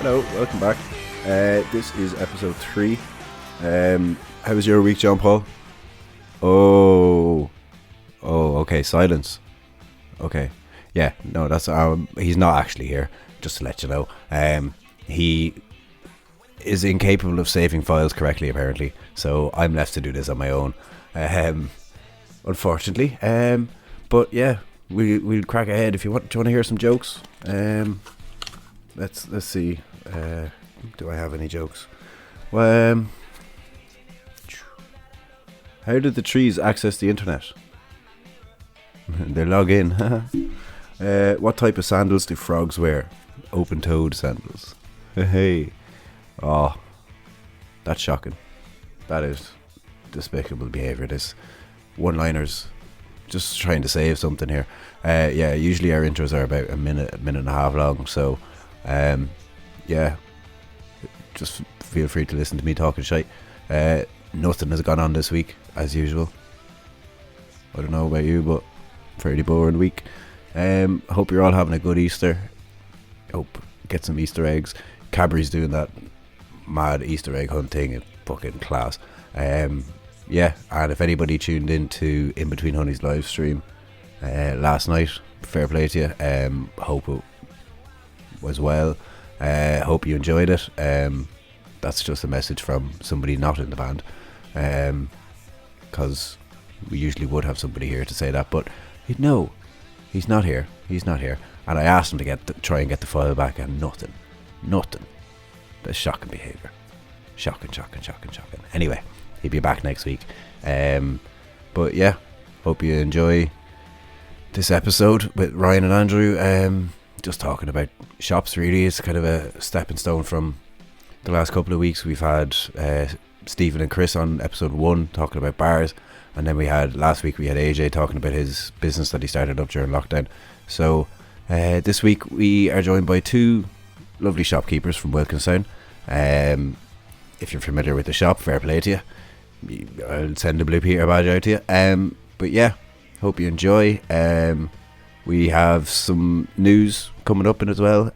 Hello, welcome back. This is episode 3. How was your week, John Paul? Oh, okay, silence. Okay, yeah, no, that's he's not actually here. Just to let you know, he is incapable of saving files correctly, apparently. So I'm left to do this on my own, unfortunately. But yeah, we'll crack ahead. If you want, do you want to hear some jokes? Let's see. Do I have any jokes? Well, how did the trees access the internet? They log in. What type of sandals do frogs wear? Open-toed sandals. Hey. Oh, that's shocking. That is despicable behaviour. This one-liners, just trying to save something here. Yeah, usually our intros are about a minute and a half long. So, yeah, just feel free to listen to me talking shite. Nothing has gone on this week, as usual. I don't know about you, but fairly boring week. Hope you're all having a good Easter. Hope get some Easter eggs. Cadbury's doing that mad Easter egg hunt thing. It's fucking class. Yeah, and if anybody tuned into In Between Honey's live stream last night, fair play to you. Hope it was well. Hope you enjoyed it. That's just a message from somebody not in the band, because we usually would have somebody here to say that, but no, he's not here. And I asked him to try and get the file back, and nothing. That's shocking behaviour. Shocking. Anyway, he'll be back next week. But yeah, hope you enjoy this episode with Ryan and Andrew. Just talking about shops, really. It's kind of a stepping stone from the last couple of weeks. We've had Stephen and Chris on episode 1 talking about bars, and then last week we had AJ talking about his business that he started up during lockdown. So this week we are joined by 2 lovely shopkeepers from Wilkinstown. If you're familiar with the shop, fair play to you. I'll send a Blue Peter badge out to you. But yeah, hope you enjoy. We have some news coming up in as well.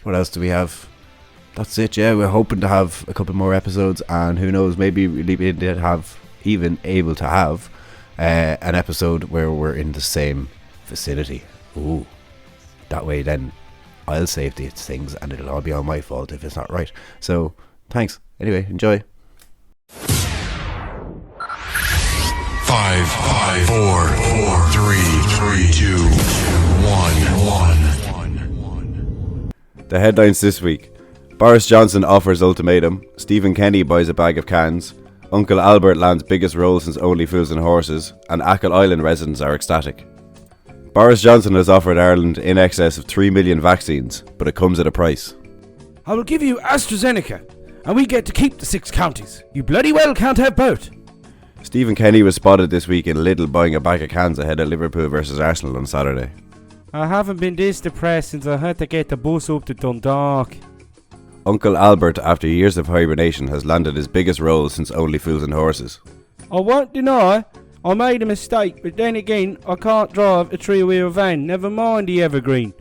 What else do we have? That's it, yeah. We're hoping to have a couple more episodes, and who knows, maybe we'll even able to have an episode where we're in the same vicinity. Ooh, that way then I'll save these things and it'll all be on my fault if it's not right. So thanks. Anyway, enjoy. 5, 4, 3, 2, 1. The headlines this week: Boris Johnson offers ultimatum, Stephen Kenny buys a bag of cans, Uncle Albert lands biggest role since Only Fools and Horses, and Achill Island residents are ecstatic. Boris Johnson has offered Ireland in excess of 3 million vaccines, but it comes at a price. I will give you AstraZeneca, and we get to keep the 6 counties. You bloody well can't have both. Stephen Kenny was spotted this week in Lidl buying a bag of cans ahead of Liverpool versus Arsenal on Saturday. I haven't been this depressed since I had to get the bus up to Dundalk. Uncle Albert, after years of hibernation, has landed his biggest role since Only Fools and Horses. I won't deny I made a mistake, but then again I can't drive a 3-wheel van, never mind the evergreen.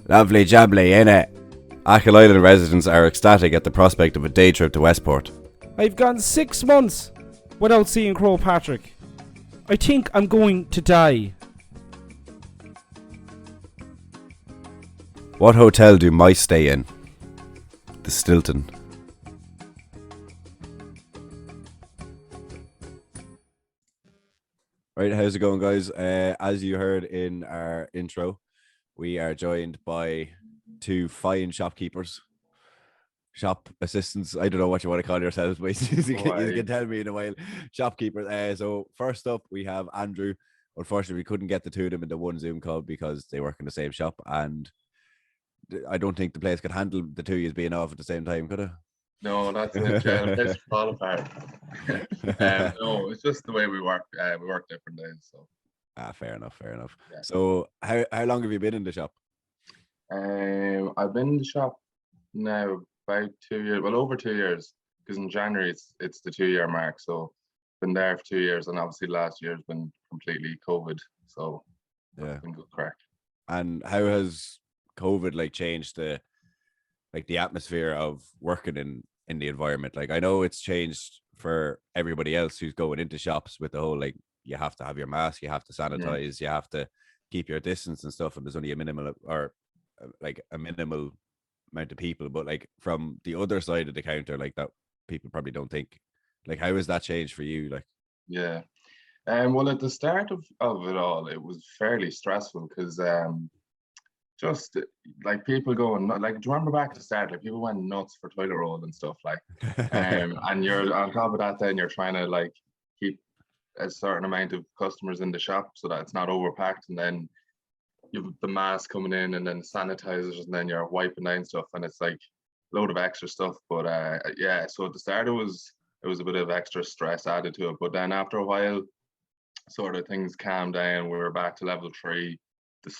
Lovely jubbly, innit? Achill Island residents are ecstatic at the prospect of a day trip to Westport. I've gone 6 months without seeing Crow Patrick. I think I'm going to die. What hotel do mice stay in? The Stilton. Right, how's it going, guys? As you heard in our intro, we are joined by 2 fine shopkeepers, shop assistants. I don't know what you want to call yourselves, but you can tell me in a while. Shopkeepers. So first up, we have Andrew. Unfortunately, we couldn't get the 2 of them into one Zoom call because they work in the same shop, and I don't think the place could handle the 2 of you being off at the same time, could it? No, that's it. Yeah, it's fall apart. No, it's just the way we work. We work different days, so. Fair enough. Yeah. So, how long have you been in the shop? I've been in the shop now about 2 years. Well, over 2 years, because in January it's the 2-year mark. So, been there for 2 years, and obviously last year's been completely COVID. So, yeah, been good crack. And how has COVID changed the like the atmosphere of working in the environment? Like I know it's changed for everybody else who's going into shops with the whole like you have to have your mask, you have to sanitize, you have to keep your distance and stuff, and there's only a minimal or like a minimal amount of people. But like from the other side of the counter, like that people probably don't think. Like how has that changed for you? Like Yeah. Well, at the start of it all, it was fairly stressful because just like people going like, do you remember back at the start, like people went nuts for toilet roll and stuff, like, and you're on top of that, then you're trying to like keep a certain amount of customers in the shop so that it's not overpacked, and then you've the mask coming in and then sanitizers, and then you're wiping down stuff, and it's like a load of extra stuff. But yeah, so at the start it was a bit of extra stress added to it, but then after a while, sort of things calmed down. We were back to level 3.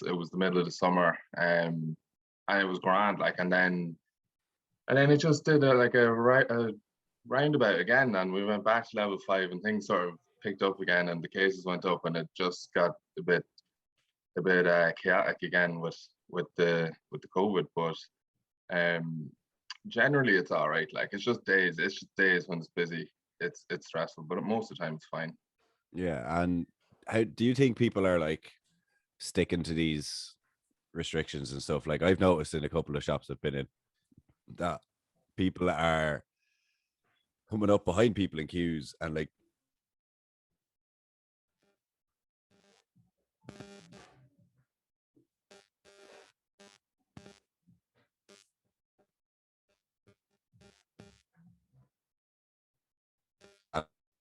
It was the middle of the summer, and it was grand. Like, and then it just did a roundabout again, and we went back to level 5, and things sort of picked up again, and the cases went up, and it just got a bit chaotic again with the COVID. But generally it's all right. Like it's just days when it's busy. It's stressful, but most of the time it's fine. yeah, and how do you think people are like sticking to these restrictions and stuff? Like I've noticed in a couple of shops I've been in that people are coming up behind people in queues and like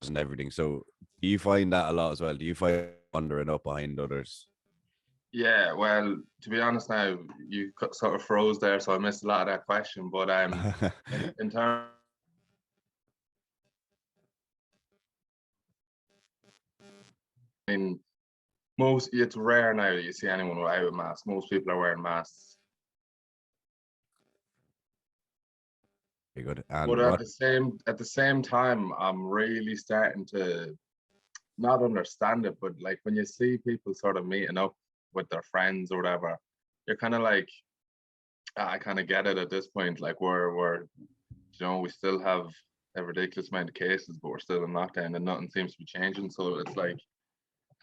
and everything. So do you find that a lot as well? Do you find wandering up behind others? Yeah, well, to be honest now, you sort of froze there, so I missed a lot of that question. But in terms, I mean, it's rare now that you see anyone without a mask. Most people are wearing masks. Very good. But And at the same time, I'm really starting to not understand it. But like when you see people sort of meeting up with their friends or whatever, you're kind of like, I kind of get it at this point. Like we're we still have a ridiculous amount of cases, but we're still in lockdown and nothing seems to be changing. So it's like,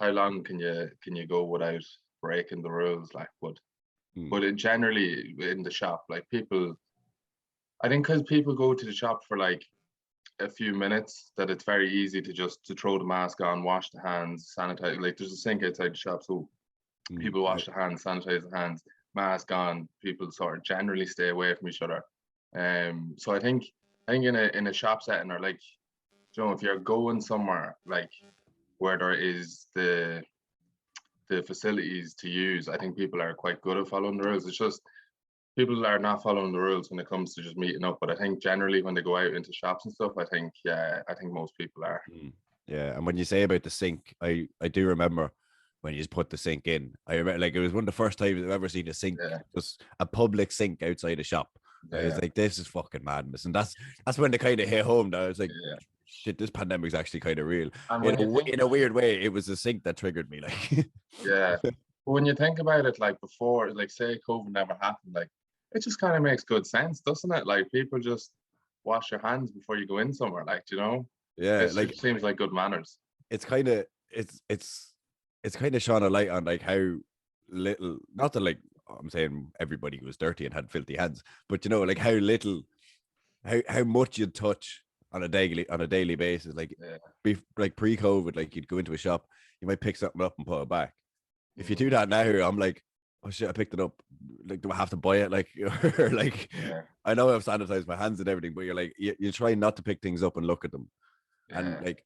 how long can you go without breaking the rules? Like, but generally in the shop, like people, I think because people go to the shop for like a few minutes, that it's very easy to throw the mask on, wash the hands, sanitize. Like there's a sink outside the shop, so people wash their hands, sanitize their hands, mask on. People sort of generally stay away from each other. So I think in a shop setting, or like, if you're going somewhere like where there is the facilities to use, I think people are quite good at following the rules. It's just people are not following the rules when it comes to just meeting up. But I think generally when they go out into shops and stuff, I think most people are. Yeah, and when you say about the sink, I do remember when you just put the sink in. I remember like it was one of the first times I've ever seen a sink, just a public sink outside a shop. I was like, this is fucking madness, and that's when they kind of hit home. That I was like, shit, this pandemic's actually kind of real. In a weird way, it was a sink that triggered me. Like, yeah. But when you think about it, like before, like say COVID never happened, like it just kind of makes good sense, doesn't it? Like people just wash your hands before you go in somewhere, like, yeah, it like seems like good manners. It's kind of kind of shone a light on like how little, not that like I'm saying everybody was dirty and had filthy hands, but like how little, how much you'd touch on a daily basis. Like like pre-COVID, like you'd go into a shop, you might pick something up and put it back. If you do that now, I'm like, oh shit, I picked it up. Like, do I have to buy it? Like, or like, I know I've sanitized my hands and everything, but you're like, you try not to pick things up and look at them, and like,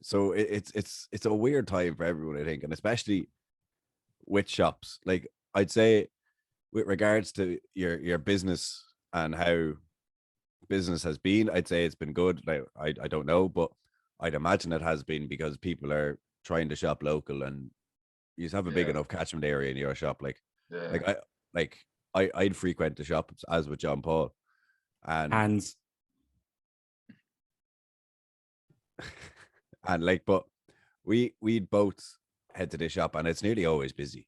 so it's a weird time for everyone, I think, and especially with shops. Like, I'd say, with regards to your business and how business has been, I'd say it's been good. Like, I don't know, but I'd imagine it has been because people are trying to shop local, and you have a big enough catchment area in your shop. I'd frequent the shops as with John Paul, and and like, but we'd both head to the shop, and it's nearly always busy.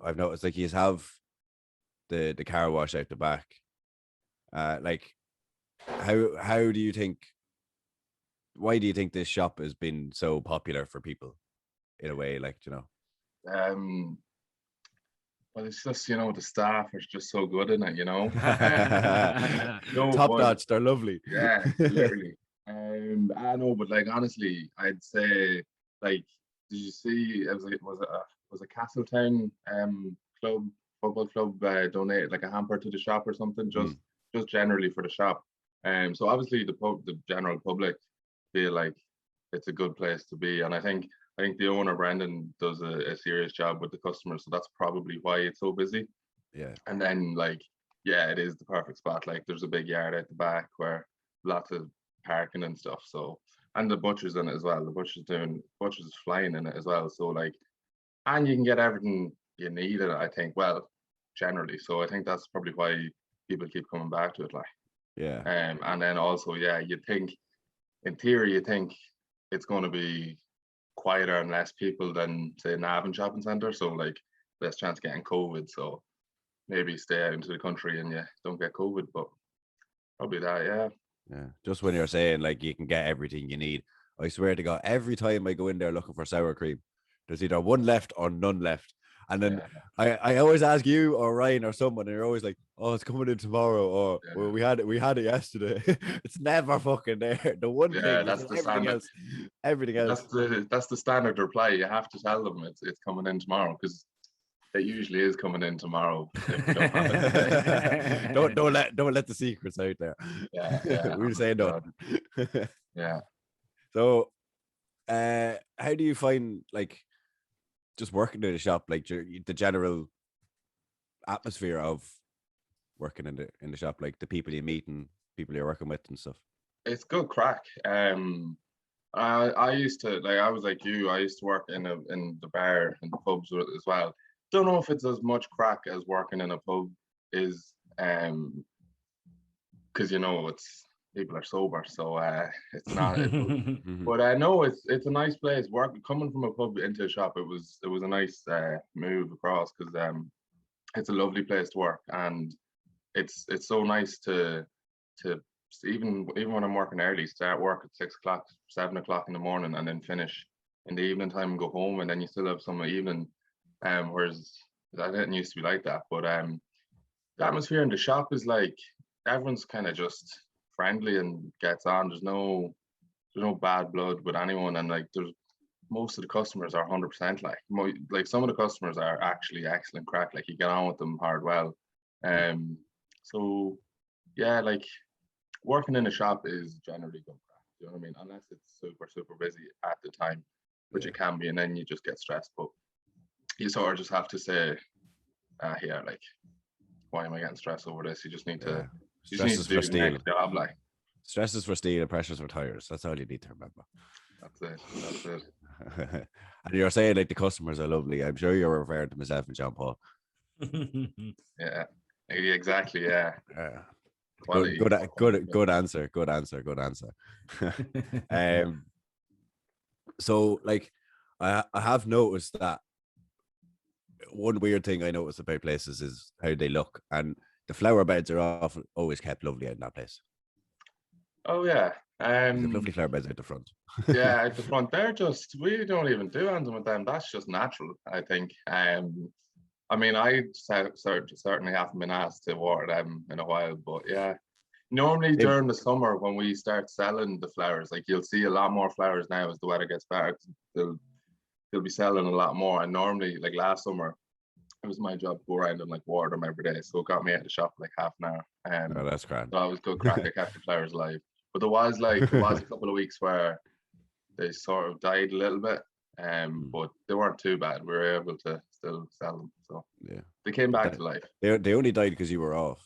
I've noticed like you have the car wash out the back, Like, how do you think? Why do you think this shop has been so popular for people? In a way, like, you know. Well, it's just, the staff are just so good in it, No, Top but notch. They're lovely. yeah, literally. I know, but like honestly, I'd say like, did you see? It was a Castletown club football club donated like a hamper to the shop or something, just generally for the shop. So obviously the general public feel like it's a good place to be, and I think the owner Brendan does a serious job with the customers, so that's probably why it's so busy. Yeah. And then like, yeah, it is the perfect spot. Like there's a big yard at the back where lots of parking and stuff. So, and the butcher's in it as well. The butcher's is flying in it as well. So like, and you can get everything you need in it, I think. Well, generally. So I think that's probably why people keep coming back to it. Like, Yeah. and then also, yeah, in theory, you think it's going to be quieter and less people than say Navan Shopping Centre. So like less chance of getting COVID. So maybe stay out into the country and you don't get COVID, but probably that, yeah. Yeah. Just when you're saying like you can get everything you need, I swear to God, every time I go in there looking for sour cream, there's either one left or none left. And then I always ask you or Ryan or someone, and you're always like, "Oh, it's coming in tomorrow," or "Well, we had it yesterday." It's never fucking there. The one thing, That's the everything standard. else, everything else. That's the standard reply. You have to tell them it's coming in tomorrow, because it usually is coming in tomorrow. If we don't have it. don't let the secrets out there. Yeah. We'll say nothing. Yeah. So, how do you find like just working in a shop, like the general atmosphere of working in the shop, like the people you meet and people you're working with and stuff? It's good crack. I used to, like, I was like you. I used to work in the bar and the pubs as well. Don't know if it's as much crack as working in a pub is, because it's people are sober, so it's not. But I know it's a nice place. Coming from a pub into a shop, it was a nice move across, because it's a lovely place to work, and it's so nice to even when I'm working early, start work at 6 o'clock, 7 o'clock in the morning, and then finish in the evening time and go home, and then you still have some evening. Whereas I didn't used to be like that, but the atmosphere in the shop is like everyone's kind of just friendly and gets on. There's no bad blood with anyone, and like most of the customers are 100%. Like some of the customers are actually excellent crack. Like you get on with them hard well. So yeah, like working in a shop is generally good crack. You know what I mean? Unless it's super, super busy at the time, which it can be, and then you just get stressed. But you sort of just have to say, here, like, why am I getting stressed over this? You just need to. You just need to do the next job, like. Stress is for steel and pressure is for tires. That's all you need to remember. That's it. And you're saying like the customers are lovely. I'm sure you're referring to myself and John Paul. Yeah, exactly. Yeah. Quality. Good answer. So like, I have noticed that one weird thing I notice about places is how they look, and the flower beds are often always kept lovely out in that place. Oh yeah. Lovely flower beds at the front. Yeah, at the front. We don't even do anything with them. That's just natural, I think. I mean, I certainly haven't been asked to water them in a while, but yeah. Normally during the summer when we start selling the flowers, like you'll see a lot more flowers now as the weather gets better. They'll be selling a lot more. And normally, like last summer, it was my job to go around and like water them every day. So it got me out of the shop for like half an hour. Oh, that's grand. So I was good crack. I kept the flowers alive. But there was a couple of weeks where they sort of died a little bit, but they weren't too bad. We were able to still sell them, so yeah, they came back to life. They only died because you were off.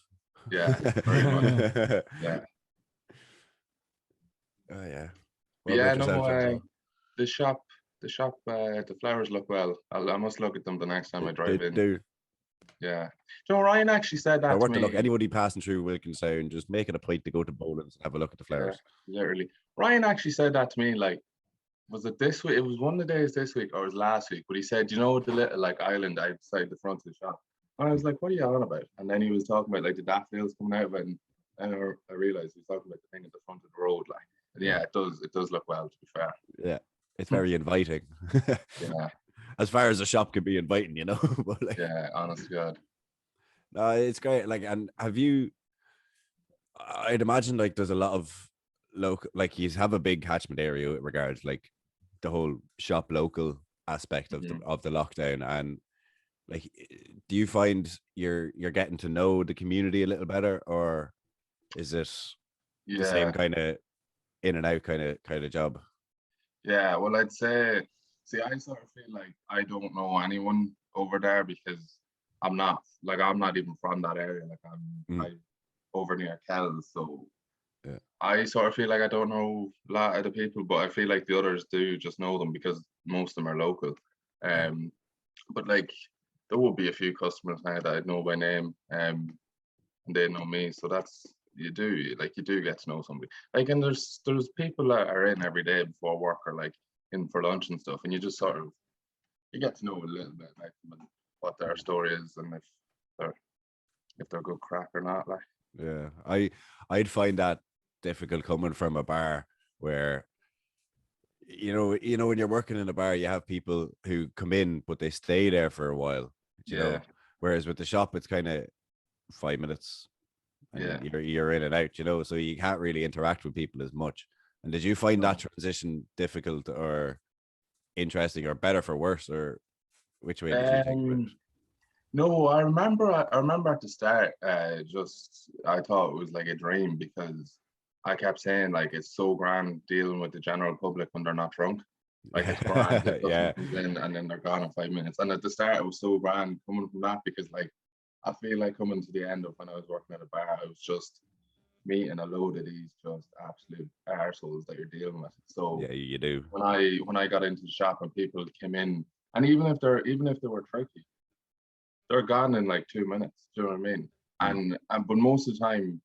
Yeah, very much. Yeah. Oh yeah. The shop, the flowers look well. I must look at them the next time I drive in. Do. Yeah. Ryan actually said that to me. Look, anybody passing through Wilkinstown, just make it a point to go to Boland's and have a look at the flowers. Yeah, literally. Ryan actually said that to me, like, was it this week? It was one of the days this week or it was last week, but he said, the little like island outside the front of the shop. And I was like, what are you on about? And then he was talking about like the daffodils coming out of it. And And I realised he's talking about the thing at the front of the road, like. And yeah, it does look well, to be fair. Yeah, it's very inviting. Yeah. As far as a shop can be inviting, you know. But like, Yeah, honest to God. no, it's great. Like, and have you? I'd imagine like there's a lot of local, like you have a big catchment area with regards like the whole shop local aspect of the lockdown, and like, do you find you're getting to know the community a little better, or is it the same Yeah. kind of in and out kind of job? Yeah, well, I'd say, see, I sort of feel like I don't know anyone over there because I'm not even from that area. Like I over near Kells, so Yeah. I sort of feel like I don't know a lot of the people, but I feel like the others do just know them because most of them are local. But like there will be a few customers now that I know by name, and they know me. So that's you do get to know somebody. Like, and there's people that are in every day before work or like in for lunch and stuff, and you just sort of you get to know a little bit about them and what their story is and if they're good crack or not. Like, Yeah, I'd find that difficult coming from a bar where you know when you're working in a bar, you have people who come in but they stay there for a while, you know. Whereas with the shop, it's kind of 5 minutes, and you're in and out, you know. So you can't really interact with people as much. And did you find that transition difficult or interesting or better for worse, or which way did you think of it? No, I remember at the start, just I thought it was like a dream because I kept saying like it's so grand dealing with the general public when they're not drunk. Like it's grand if someone comes in and then they're gone in 5 minutes. And at the start it was so grand coming from that because like I feel like coming to the end of when I was working at a bar, I was just meeting a load of these just absolute arseholes that you're dealing with. So yeah, you do. When I got into the shop and people came in, and even if they were tricky, they're gone in like 2 minutes. Do you know what I mean? And but most of the time,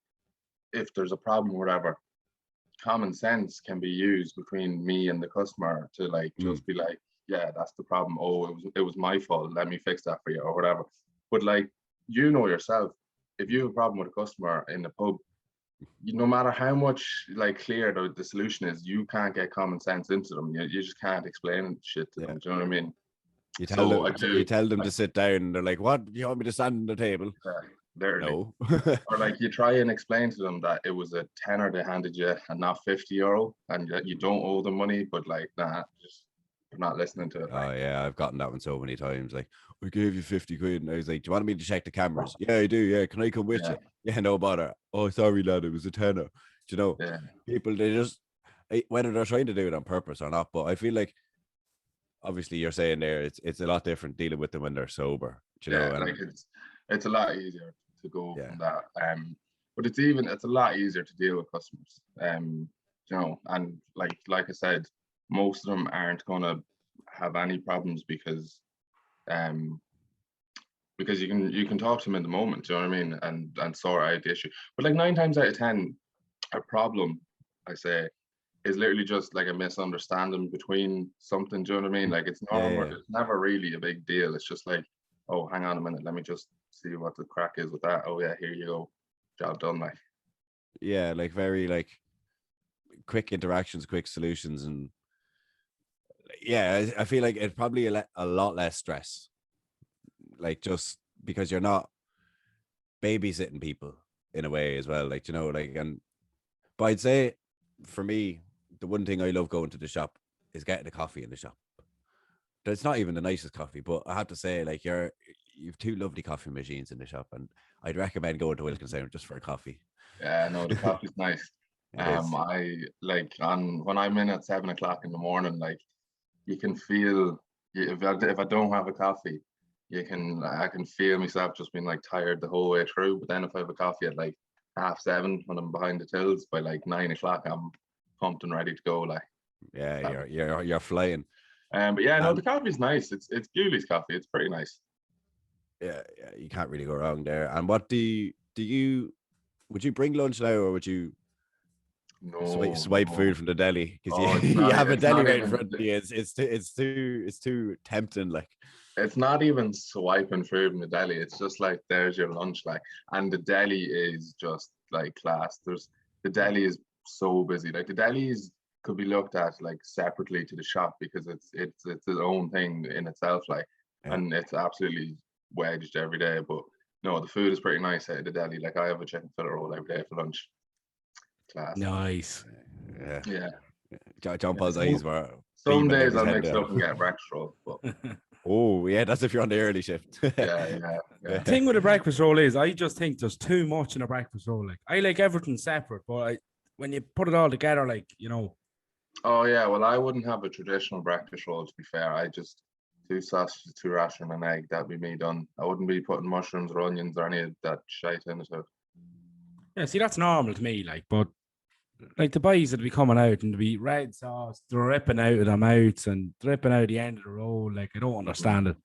if there's a problem or whatever, common sense can be used between me and the customer to like just be like, yeah, that's the problem. Oh, it was my fault. Let me fix that for you or whatever. But like, you know yourself, if you have a problem with a customer in the pub, no matter how much like clear the solution is, you can't get common sense into them. You just can't explain shit to them. Do you know what I mean? You tell them to sit down, and they're like, "What? You want me to stand on the table?" No. Or like you try and explain to them that it was a tenner they handed you and not €50, and that you don't owe them money, but like they're not listening to it. Oh yeah, I've gotten that one so many times. Like, I gave you 50 quid, and I was like, "Do you want me to check the cameras?" Yeah, I do. Yeah, can I come with you? Yeah, no bother. Oh, sorry, lad, it was a tenner. Do you know, people, they just, whether they're trying to do it on purpose or not, but I feel like, obviously, you're saying there, it's a lot different dealing with them when they're sober. Do you know, like it's a lot easier to go from that. But it's a lot easier to deal with customers. You know, and like I said, most of them aren't gonna have any problems because you can talk to them in the moment. Do you know what I mean? And sort out the issue. But like 9 times out of 10, a problem, I say, is literally just like a misunderstanding between something. Do you know what I mean? Like it's normal. It's never really a big deal. It's just like, oh, hang on a minute, let me just see what the crack is with that. Oh yeah, here you go, job done. Like, yeah, like very like quick interactions, quick solutions, and yeah, I feel like it's probably a lot less stress, like just because you're not babysitting people in a way as well, like, you know, like, but I'd say for me, the one thing I love going to the shop is getting a coffee in the shop. It's not even the nicest coffee, but I have to say, like, you've 2 lovely coffee machines in the shop, and I'd recommend going to Wilkinstown just for a coffee. Yeah, no, the coffee's nice. I like when I'm in at 7 o'clock in the morning, like you can feel if I don't have a coffee, I can feel myself just being like tired the whole way through. But then if I have a coffee at like 7:30 when I'm behind the tills, by like 9 o'clock I'm pumped and ready to go. Like, yeah, you're flying. But yeah, no, the coffee's nice. It's Ghoulies coffee. It's pretty nice. Yeah, you can't really go wrong there. And what do you would you bring lunch now, or would you swipe food from the deli? Because you have a deli right in front of you. It's too tempting. Like, it's not even swiping food from the deli. It's just like, there's your lunch. Like, and the deli is just like class. There's the deli is so busy. Like the delis could be looked at like separately to the shop because it's its own thing in itself. Like, Yeah. and it's absolutely wedged every day. But no, the food is pretty nice at the deli. Like I have a chicken fillet roll every day for lunch. Class. Nice. Yeah. Yeah. John Paul's eyes were Some beaming out days his I'll head mix it there. up and get breakfast roll. But Oh, yeah, that's if you're on the early shift. yeah. The thing with a breakfast roll is, I just think there's too much in a breakfast roll. Like, I like everything separate, but when you put it all together, like, you know. Oh yeah, well I wouldn't have a traditional breakfast roll, to be fair. I just 2 sausages, 2 rashers and an egg. That'd be me done. I wouldn't be putting mushrooms or onions or any of that shite into it. Yeah, see, that's normal to me, like, but like the boys that'll be coming out and there'll be red sauce dripping out of their mouths and dripping out the end of the roll. Like, I don't understand it.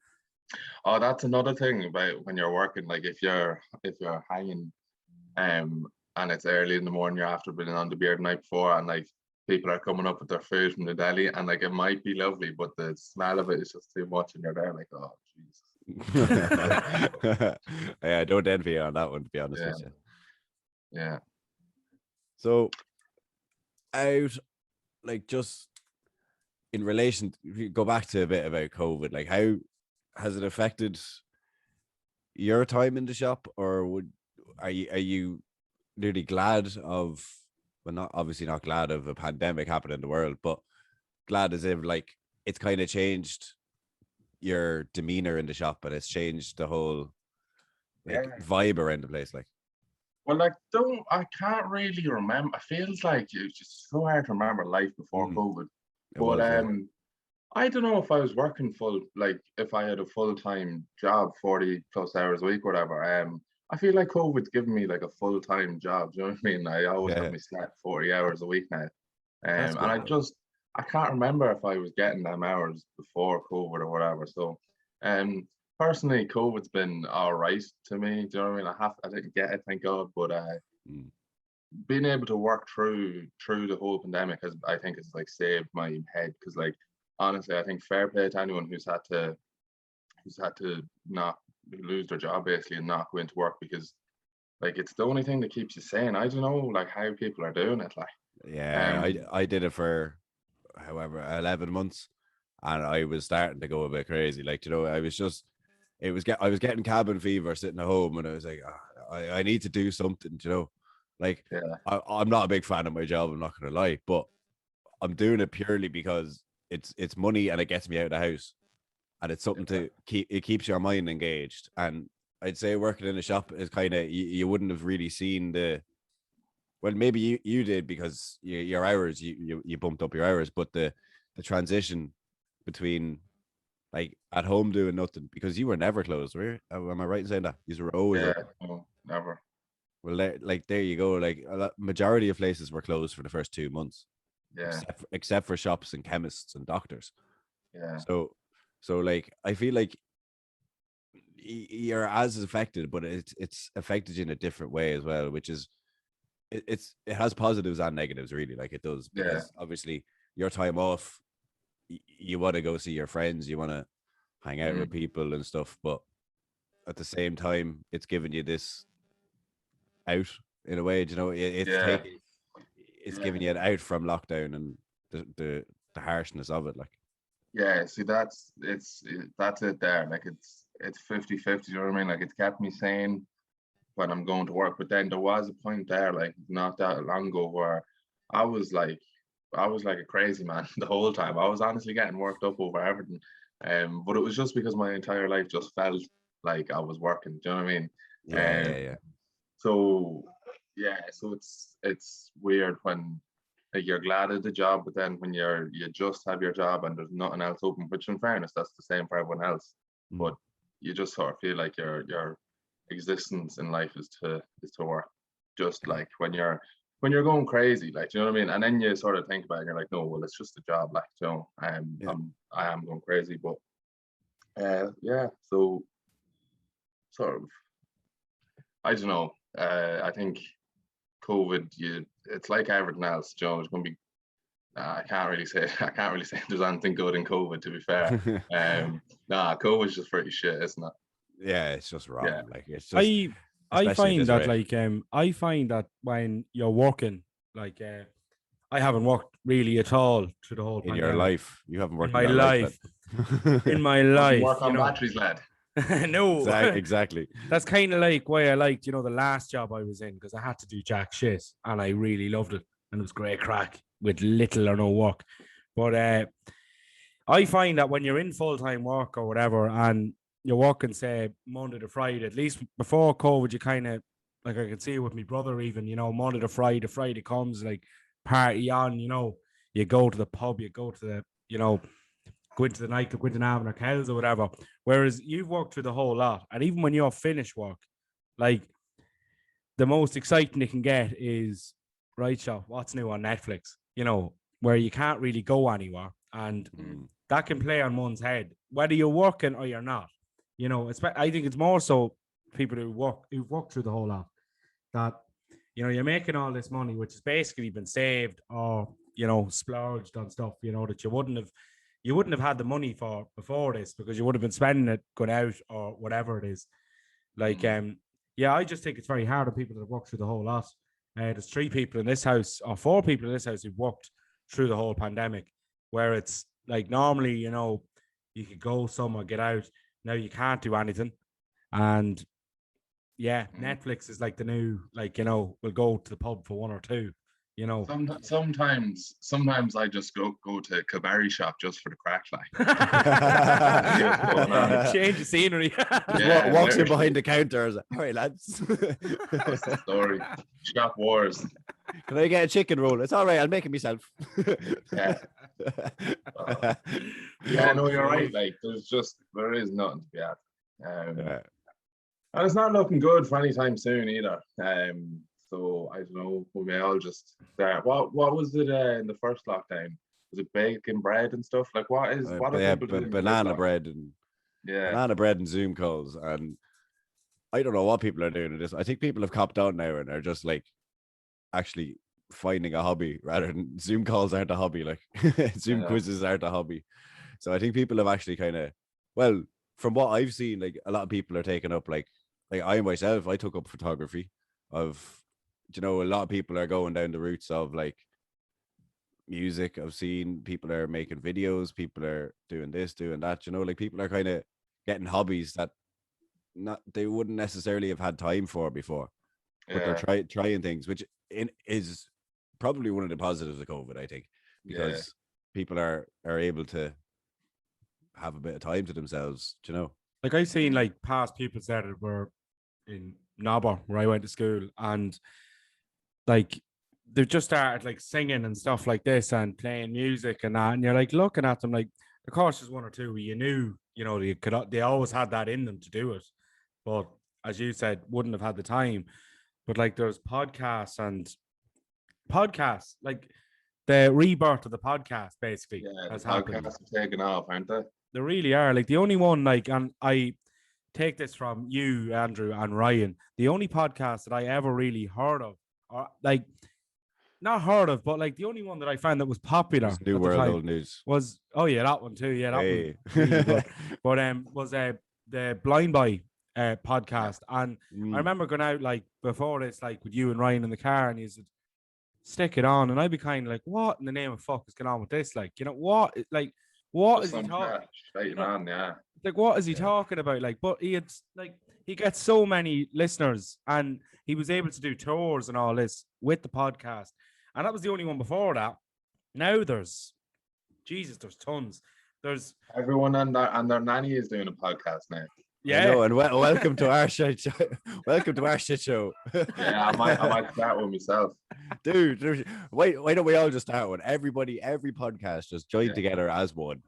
Oh, that's another thing about when you're working. Like if you're hanging, and it's early in the morning, you're after being on the beer the night before, and like people are coming up with their food from the deli, and like it might be lovely, but the smell of it is just too much, and you're there like, oh Jesus. Yeah, I don't envy you on that one, to be honest with you. Yeah. So, out, like, just in relation, if you go back to a bit about COVID, like, how has it affected your time in the shop, or are you really glad of, well, not obviously not glad of a pandemic happening in the world, but glad as if like it's kind of changed your demeanor in the shop and it's changed the whole vibe around the place, like? Well, like, I can't really remember. It feels like it's just so hard to remember life before COVID. I don't know if I was working like if I had a full-time job, 40 plus hours a week or whatever. I feel like COVID's given me like a full-time job. Do you know what I mean? I always have me set 40 hours a week now. And I can't remember if I was getting them hours before COVID or whatever. So, personally, COVID's been all right to me. Do you know what I mean? I didn't get it, thank God, but being able to work through the whole pandemic has like saved my head, because like honestly, I think fair play to anyone who's had to not lose their job basically and not go into work, because like it's the only thing that keeps you sane. I don't know like how people are doing it. Like, I did it for however 11 months, and I was starting to go a bit crazy. Like, you know, I was getting cabin fever sitting at home, and I was like, I need to do something, you know. Like, I'm not a big fan of my job, I'm not gonna lie, but I'm doing it purely because it's money and it gets me out of the house, and it's something to keeps your mind engaged. And I'd say working in a shop is kind of, you wouldn't have really seen well, maybe you did because your hours, you bumped up your hours, but the transition between like at home doing nothing, because you were never closed, were you? Am I right in saying that? You were always open. No, never. Well, there you go. Like majority of places were closed for the first 2 months. Yeah. Except for shops and chemists and doctors. Yeah. So like I feel like you're as affected, but it's affected you in a different way as well, which is it has positives and negatives, really. Like it does, because obviously your time off, you want to go see your friends, you want to hang out with people and stuff, but at the same time, it's giving you this out in a way. You know, it's giving you an out from lockdown and the harshness of it. Like, see, that's it there. Like it's 50-50, you know what I mean? Like it's kept me sane when I'm going to work, but then there was a point there, like not that long ago, where I was like a crazy man the whole time. I was honestly getting worked up over everything, but it was just because my entire life just felt like I was working. Do you know what I mean? So it's weird when like, you're glad at the job, but then when you just have your job and there's nothing else open, which in fairness that's the same for everyone else, but you just sort of feel like your existence in life is to work. Just like when you're going crazy, like, you know what I mean? And then you sort of think about it and you're like, no, well, it's just a job, like, you know, I am going crazy, but so sort of, I don't know. I think COVID, it's like everything else, you know. There's going to be. I can't really say there's anything good in COVID, to be fair. COVID's just pretty shit, isn't it? Yeah, it's just wrong. Yeah. Like it's just. I especially find this that rate. I find that when you're working, I haven't worked really at all through the whole In your pandemic. life. You haven't In worked in my that life, life, in then. my Doesn't life, work on batteries, lad. No, Exactly. that's kind of like why I liked, the last job I was in, because I had to do jack shit and I really loved it. And it was great crack with little or no work. But I find that when you're in full-time work or whatever, and you're working, say, Monday to Friday, at least before COVID, you kind of, like, I can see it with my brother even, Monday to Friday comes, like, party on, you go to the pub, you go to the, go into the nightclub, go into Navan or Kells or whatever. Whereas you've worked through the whole lot. And even when you're finished work, like, the most exciting you can get is, right, Shop, what's new on Netflix, where you can't really go anywhere. And that can play on one's head, whether you're working or you're not. I think it's more so people who've worked through the whole lot, that, you're making all this money, which has basically been saved or, splurged on stuff, that you wouldn't have had the money for before this, because you would have been spending it going out or whatever it is. Like, yeah, I just think it's very hard on people that have worked through the whole lot. There's 3 people in this house, or 4 people in this house, who've worked through the whole pandemic, where it's like normally, you could go somewhere, get out. Now you can't do anything. And yeah, Netflix is like the new, like, we'll go to the pub for 1 or 2, Sometimes I just go to Cabaret shop just for the crack, like. Change the scenery. Yeah, Walks in literally. behind the counter. All right, lads. That's the story. Shop wars. Can I get a chicken roll? It's all right. I'll make it myself. Yeah. Yeah, no, you're right. Like, there is nothing to be at. And it's not looking good for any time soon either. So I don't know. We may all just start. What was it in the first lockdown? Was it baking bread and stuff? Like, what are people doing? Banana bread and Zoom calls, and I don't know what people are doing in this. I think people have copped out now and are just like actually finding a hobby rather than Zoom calls aren't a hobby. Like Zoom quizzes aren't a hobby. So I think people have actually kind of, well, from what I've seen, like a lot of people are taking up like I myself, I took up photography. A lot of people are going down the routes of like music. I've seen people are making videos, people are doing this, doing that, like people are kind of getting hobbies that they wouldn't necessarily have had time for before. But they're trying things, which is probably one of the positives of COVID, I think, because people are able to have a bit of time to themselves, Like, I've seen like past people that were in Nobber, where I went to school, and like they've just started like singing and stuff like this and playing music and that, and you're like looking at them like, of course there's 1 or 2 where you knew, they always had that in them to do it, but as you said, wouldn't have had the time. But like there's podcasts, like the rebirth of the podcast basically has happened. Podcasts have taken off, aren't they? They really are. Like the only one, like, and I take this from you, Andrew, and Ryan, the only podcast that I ever really heard of, or like not heard of, but like the only one that I found that was popular New World Old News was, that one too. Yeah, that one really good. But was the Blind Boy podcast. And I remember going out like before this, like with you and Ryan in the car, and he said, stick it on. And I'd be kind of like, what in the name of fuck is going on with this? Like, what? Like, what is he talking? Like, what is he talking about? Like, but he gets so many listeners, and he was able to do tours and all this with the podcast. And that was the only one before that. Now there's tons. There's everyone and their nanny is doing a podcast now. Yeah, and welcome to our shit show. Welcome to our shit show. Yeah, I might start one myself. Dude, why don't we all just start one? Every podcast just join together as one.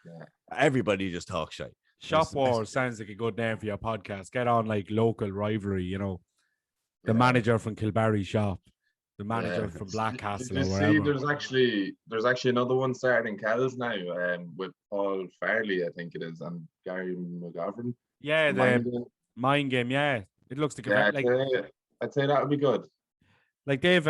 Yeah. Everybody just talk shit. Shop Wars sounds like a good name for your podcast. Get on like local rivalry, the manager from Kilbarry Shop, the manager from Blackcastle. Did you see there's actually another one starting in Kells now, with Paul Farley, I think it is, and Gary McGovern. Yeah, the Mind Game. Yeah, it looks like I'd say that would be good. Like they've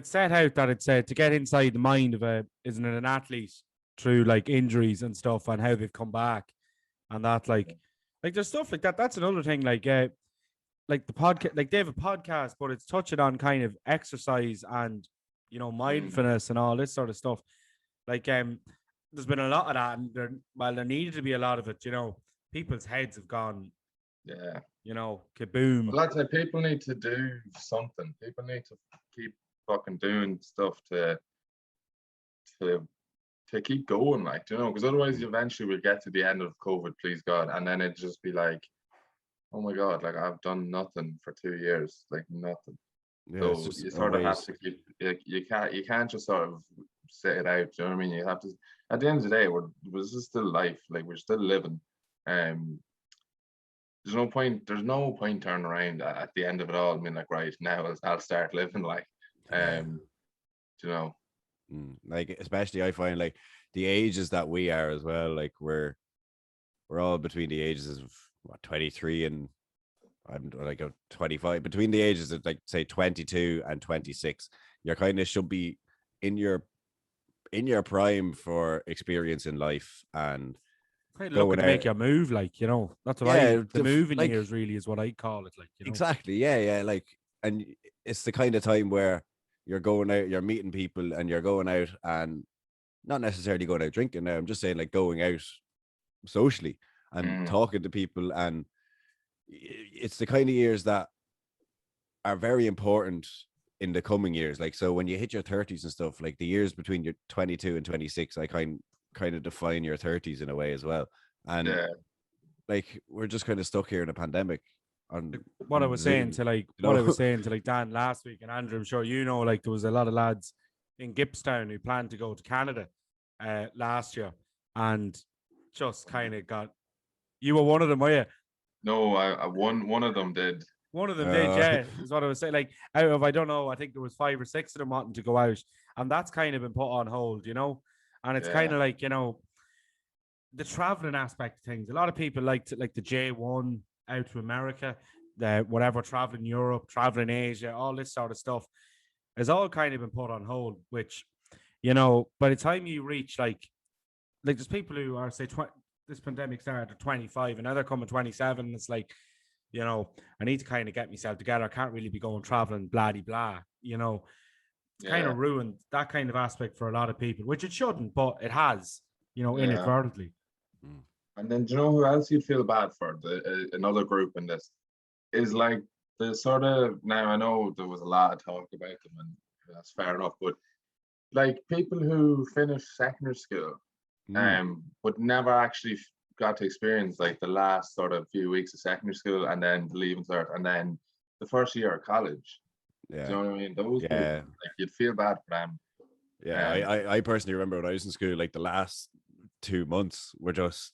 set out that it's to get inside the mind of an athlete through like injuries and stuff, and how they've come back, and that like there's stuff like that. That's another thing. Like like the podcast, like they have a podcast, but it's touching on kind of exercise and, you know, mindfulness and all this sort of stuff. Like, there's been a lot of that, and there needed to be a lot of it. You know, people's heads have gone, Yeah. you know, kaboom. Well, that's it. People need to do something. People need to keep fucking doing stuff to keep going, like, you know, because otherwise eventually we'll get to the end of COVID, please God, and then it'd just be like, oh my God, like I've done nothing for 2 years, like nothing. Yeah, So it's just you sort of have always- to keep, you can't just sort of sit it out. Do you know what I mean? You have to. At the end of the day, this is still life. Like we're still living. There's no point. There's no point turning around at the end of it all. I mean, like right now, I'll start living. Like, you know. Like especially I find like the ages that we are as well. Like we're all between the ages of what, 23 and I'm like a 25. Between the ages of like say 22 and 26, you're kind of should be in your prime for experience in life and Kind of looking to make your move, like, you know, that's what the moving like, years really is what I call it, like, you know. Exactly, yeah, like, and it's the kind of time where you're going out, you're meeting people, and you're going out, and not necessarily going out drinking. Now, I'm just saying like going out socially and talking to people, and it's the kind of years that are very important in the coming years. Like, so when you hit your 30s and stuff, like the years between your 22 and 26, I kind of define your 30s in a way as well. And like we're just kind of stuck here in a pandemic. What I was saying to like Dan last week, and Andrew, I'm sure you know, like there was a lot of lads in Gippsland who planned to go to Canada last year, and just kind of got. You were one of them, were you? No, one of them did. One of them did, yeah. Is what I was saying. Like out of, I don't know, I think there was 5 or 6 of them wanting to go out, and that's kind of been put on hold, you know. And it's kind of like, you know, the traveling aspect of things. A lot of people like the J1 out to America, the whatever, traveling Europe, traveling Asia, all this sort of stuff has all kind of been put on hold. Which, you know, by the time you reach like there's people who are say this pandemic started at 25 and now they're coming 27. And it's like, you know, I need to kind of get myself together. I can't really be going traveling, blah, blah, you know. It's kind of ruined that kind of aspect for a lot of people, which it shouldn't, but it has, you know, inadvertently. And then do you know who else you'd feel bad for? Another group in this is like the sort of, now I know there was a lot of talk about them and that's fair enough, but like people who finish secondary school but never actually got to experience like the last sort of few weeks of secondary school and then the leaving cert and then the first year of college. Yeah. Do you know what I mean? Those people, like, you'd feel bad for them. Yeah, I personally remember when I was in school, like the last 2 months were just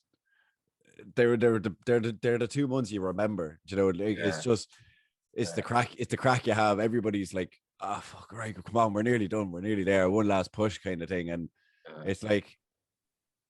they're the 2 months you remember. You know, like, it's just the crack you have. Everybody's like, oh fuck, right, come on, we're nearly done, we're nearly there, one last push kind of thing. And it's like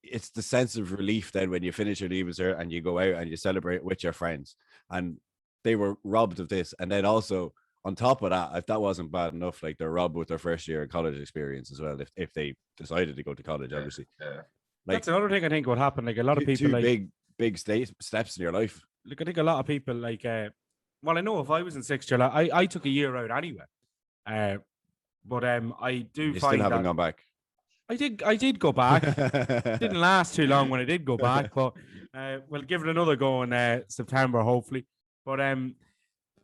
it's the sense of relief then when you finish your leaving cert and you go out and you celebrate with your friends. And they were robbed of this, and then also on top of that, if that wasn't bad enough, like they're robbed with their first year of college experience as well, if they decided to go to college, obviously. Yeah. Like, that's another thing I think would happen. Like a lot of people, like big steps in your life. Like I think a lot of people, like, well, I know if I was in 6th year, like, I took a year out anyway. But I do you find still haven't gone back. I did go back. Didn't last too long when I did go back, but we'll give it another go in September, hopefully. But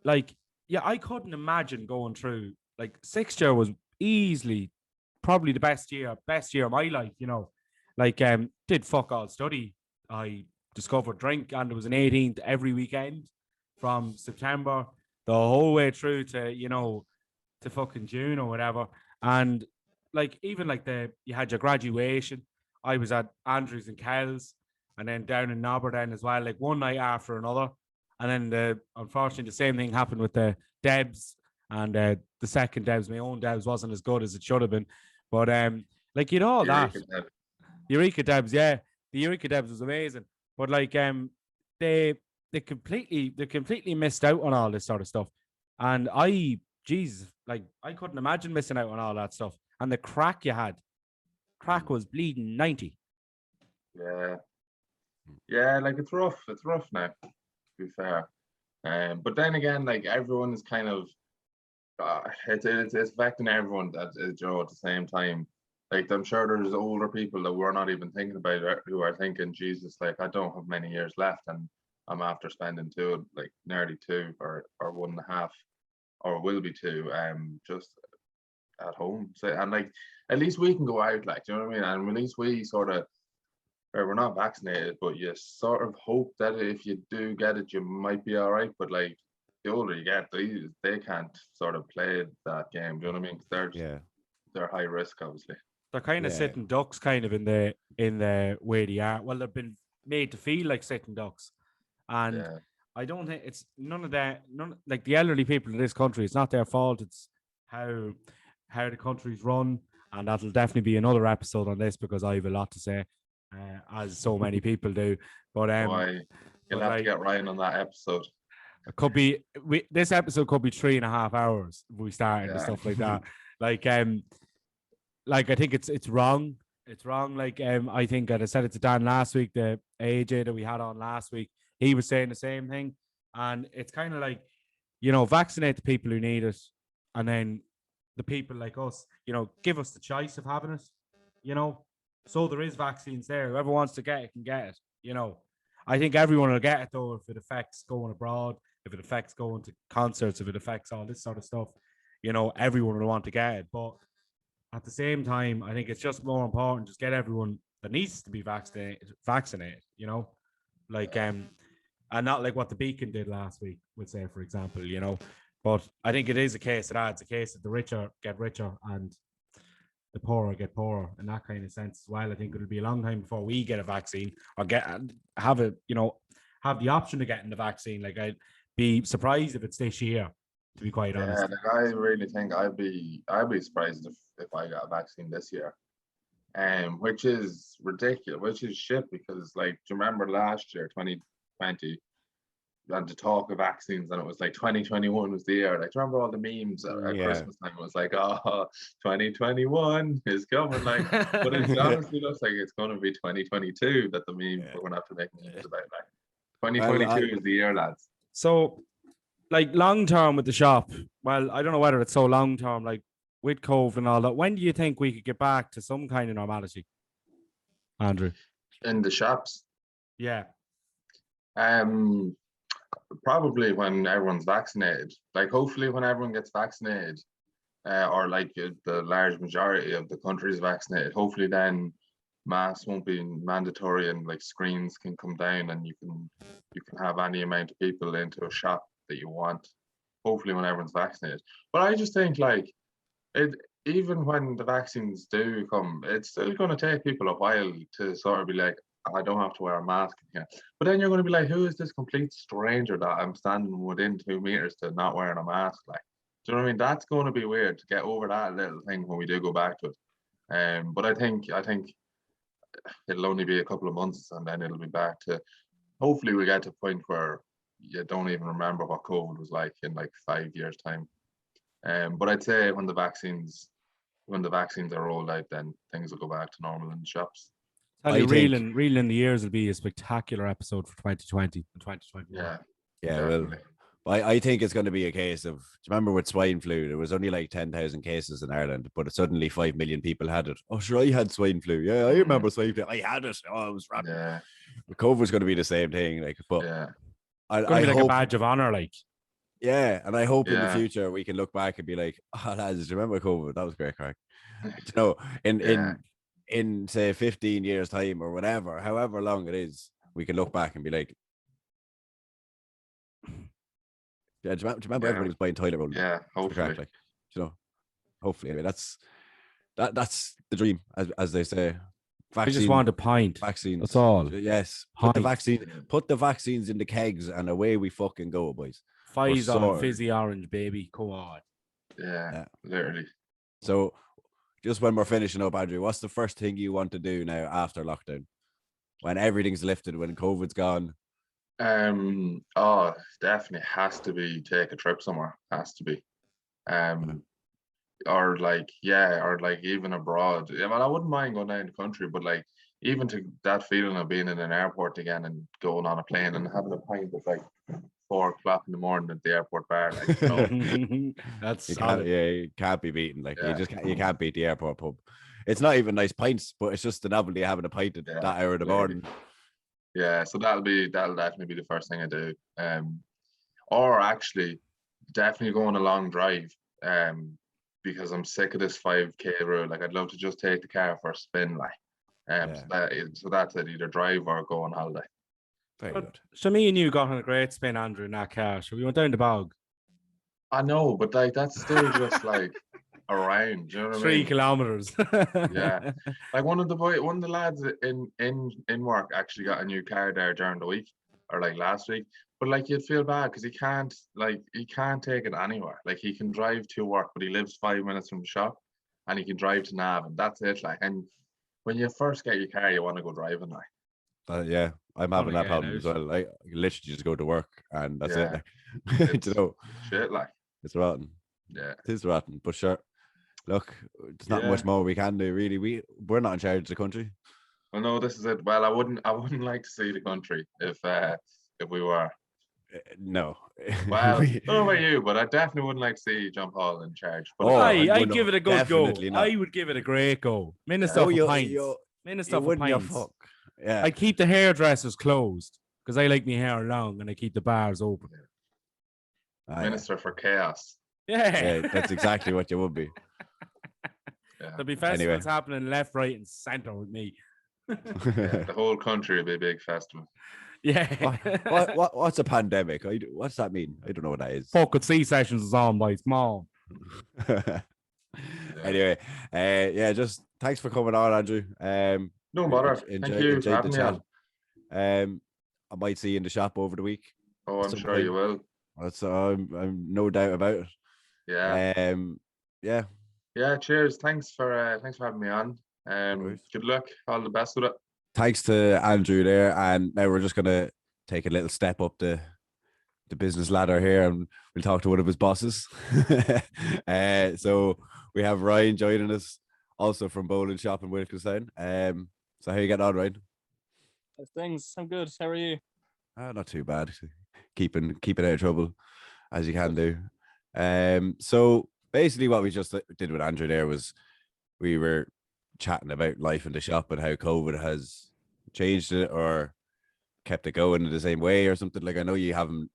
like, yeah, I couldn't imagine going through, like, 6th year was easily probably the best year of my life, you know. Like, did fuck all study. I discovered drink, and there was an 18th every weekend from September the whole way through to, you know, to fucking June or whatever. And like, even like you had your graduation. I was at Andrews and Kells, and then down in Nobber then as well, like one night after another. And then unfortunately the same thing happened with the Debs, and the second Debs, my own Debs, wasn't as good as it should have been. But like, you know, Eureka Debs, yeah, the Eureka Debs was amazing. But like they completely missed out on all this sort of stuff. And I couldn't imagine missing out on all that stuff. And the crack you had, was bleeding 90. Yeah, like it's rough now, to be fair. But then again, like everyone is kind of it's affecting everyone at at the same time. Like I'm sure there's older people that we're not even thinking about who are thinking, Jesus, like I don't have many years left, and I'm after spending two, like nearly two or 1.5, or will be two, just at home. So and like at least we can go out, like, do you know what I mean? And at least we sort of, or we're not vaccinated, but you sort of hope that if you do get it, you might be all right. But like the older you get, they can't sort of play that game. Do you know what I mean? 'Cause Yeah. they're high risk, obviously. They're kind of Yeah. sitting ducks, kind of in the way they are. Well, they've been made to feel like sitting ducks, and Yeah, I don't think it's none of that. None like the elderly people in this country. It's not their fault. It's how the country's run, and that'll definitely be another episode on this because I have a lot to say, as so many people do. But why you'll but have to like get Ryan on that episode. it could be this episode could be 3.5 hours if we started and Yeah. stuff like that. Like I think it's wrong. It's wrong. Like I think, and I said it to Dan last week, the AJ that we had on last week, he was saying the same thing. And it's kind of like, vaccinate the people who need it, and then the people like us, give us the choice of having it. So there is vaccines there. Whoever wants to get it can get it. I think everyone will get it though if it affects going abroad, if it affects going to concerts, if it affects all this sort of stuff. Everyone will want to get it, but at the same time, I think it's just more important just get everyone that needs to be vaccinated, like and not like what the Beacon did last week, would say, for example, But I think it is a case of that. It's a case that the richer get richer and the poorer get poorer in that kind of sense as well. I think it'll be a long time before we get a vaccine or have the option of getting the vaccine. Like I'd be surprised if it's this year, to be quite honest. Yeah, like I really think I'd be surprised if I got a vaccine this year. Which is ridiculous, which is shit because like, do you remember last year, 2020, and to talk of vaccines, and it was like 2021 was the year. Like, do you remember all the memes at Yeah. Christmas time? It was like, oh, 2021 is coming. Like, but it honestly looks like it's going to be 2022 that the memes we're going to have to make memes about. Like, 2022 is the year, lads. So, like long term with the shop, well, I don't know whether it's so long term, like with COVID and all that. When do you think we could get back to some kind of normality, Andrew? In the shops, Yeah. probably when everyone's vaccinated. Like, hopefully, when everyone gets vaccinated, or like the large majority of the country is vaccinated, hopefully then masks won't be mandatory and like screens can come down and you can have any amount of people into a shop that you want. Hopefully, when everyone's vaccinated. But I just think like it. Even when the vaccines do come, it's still going to take people a while to sort of be like, I don't have to wear a mask here. But then you're going to be like, who is this complete stranger that I'm standing within 2 meters to not wearing a mask? Like, do you know what I mean? That's going to be weird to get over that little thing when we do go back to it. But I think it'll only be a couple of months and then it'll be back to. Hopefully, we get to a point where you don't even remember what COVID was like in like 5 years' time. But I'd say when the vaccines are rolled out, then things will go back to normal in the shops. Tell you, reeling the years will be a spectacular episode for 2020 and 2021. Yeah. Yeah, definitely. well, I think it's going to be a case of, do you remember with swine flu, there was only like 10,000 cases in Ireland, but suddenly 5 million people had it. Oh, sure, I had swine flu. Yeah, I remember swine flu. I had it. Oh, I was rapid. Yeah. COVID's going to be the same thing. Like, but Yeah. It's going to be like a badge of honor, like. Yeah, and I hope in the Yeah. future we can look back and be like, oh, lads, remember COVID? That was great crack. In say 15 years' time or whatever, however long it is, we can look back and be like, yeah, do you remember everybody was buying toilet roll? Yeah, hopefully. Crack, like, hopefully. Anyway, that's the dream, as they say. I just want a pint. Vaccines. That's all. Yes. Pint. Put the vaccines in the kegs and away we fucking go, boys. Pfizer fizzy orange, baby. Come on. Yeah, literally. So just when we're finishing up, Andrew, what's the first thing you want to do now after lockdown? When everything's lifted, when COVID's gone? Definitely has to be take a trip somewhere. Has to be. Or like even abroad. Yeah, well, I wouldn't mind going down the country, but like even to that feeling of being in an airport again and going on a plane and having a pint of like 4 o'clock in the morning at the airport bar. Like, you know, That's You solid. can't, yeah, you can't be beaten. Like Yeah. you can't beat the airport pub. It's not even nice pints, but it's just the novelty of having a pint at Yeah, that hour in the yeah. morning. Yeah, so that'll definitely be the first thing I do. Or actually, definitely going a long drive. Because I'm sick of this 5K rule. Like, I'd love to just take the car for a spin. Like, Yeah. so that's it. Either drive or go on holiday. Very But good. so me and you got on a great spin, Andrew, in that car. So we went down the bog. I know, but like that's still just like around. Do you know what I 3 mean? kilometers. Yeah. Like one of the lads in work actually got a new car there during the week or like last week. But like you'd feel bad because he can't take it anywhere. Like he can drive to work, but he lives 5 minutes from the shop and he can drive to Nav and that's it. Like, and when you first get your car, you want to go driving like. Yeah, I'm having Wanna that get problem out. as well. Like, I can literally just go to work and that's Yeah. it. Like, It's you know, shit like. it's rotten. Yeah. It is rotten. But sure, look, there's not Yeah. much more we can do. Really, we're not in charge of the country. Well, no, this is it. Well, I wouldn't like to see the country if we were. No. Well, I don't know about you, but I definitely wouldn't like to see John Paul in charge. But Oh, I'd no, give it a good go. definitely not. I would give it a great go. Minister Oh, for pints. Minister for wouldn't you pints. fuck? Yeah. I'd keep the hairdressers closed because I like my hair long and I keep the bars open. Minister for chaos. Yeah, that's exactly what you would be. Yeah. There'll be festivals happening left, right, and center with me. Yeah, the whole country will be a big festival. Yeah. What's a pandemic? What's that mean? I don't know what that is. Fucking C-sessions is on, boys. Come on. Yeah. Anyway, just thanks for coming on, Andrew. No bother. Thank you for having me on. I might see you in the shop over the week. Oh, I'm sure you will. That's I'm no doubt about it. Yeah. Yeah. Yeah. Cheers. Thanks for having me on. worries. Good luck. All the best with it. Thanks to Andrew there, and now we're just gonna take a little step up the business ladder here, and we'll talk to one of his bosses. So we have Ryan joining us, also from Bowling Shop in Wilkinstown. So how you getting on, Ryan? Things, I'm good. How are you? Not too bad. Keeping out of trouble as you can do. So basically, what we just did with Andrew there was we were chatting about life in the shop and how COVID has changed it or kept it going in the same way or something. Like, I know you haven't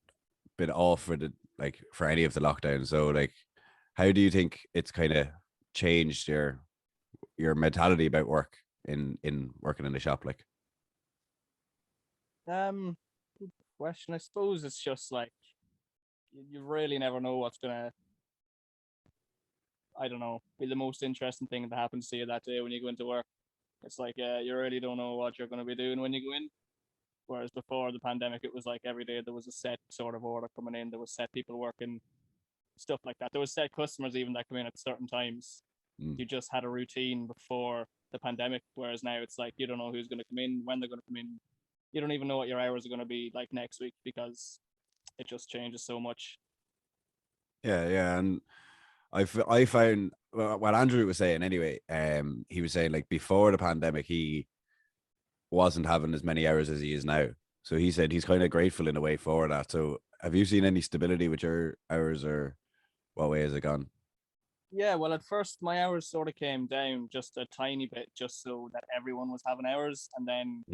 been off for any of the lockdowns. So like, how do you think it's kind of changed your mentality about work in working in the shop? Like, Good question. I suppose it's just like you really never know what's gonna, I don't know, be the most interesting thing that happens to you that day when you go into work. It's like you really don't know what you're going to be doing when you go in. Whereas before the pandemic, it was like every day there was a set sort of order coming in. There was set people working, stuff like that. There was set customers even that come in at certain times. You just had a routine before the pandemic. Whereas now it's like you don't know who's going to come in, when they're going to come in. You don't even know what your hours are going to be like next week because it just changes so much. yeah, and I found what Andrew was saying anyway. He was saying like before the pandemic, he wasn't having as many hours as he is now. So he said he's kind of grateful in a way for that. So have you seen any stability with your hours, or what way has it gone? Yeah, well, at first my hours sort of came down just a tiny bit, just so that everyone was having hours, and then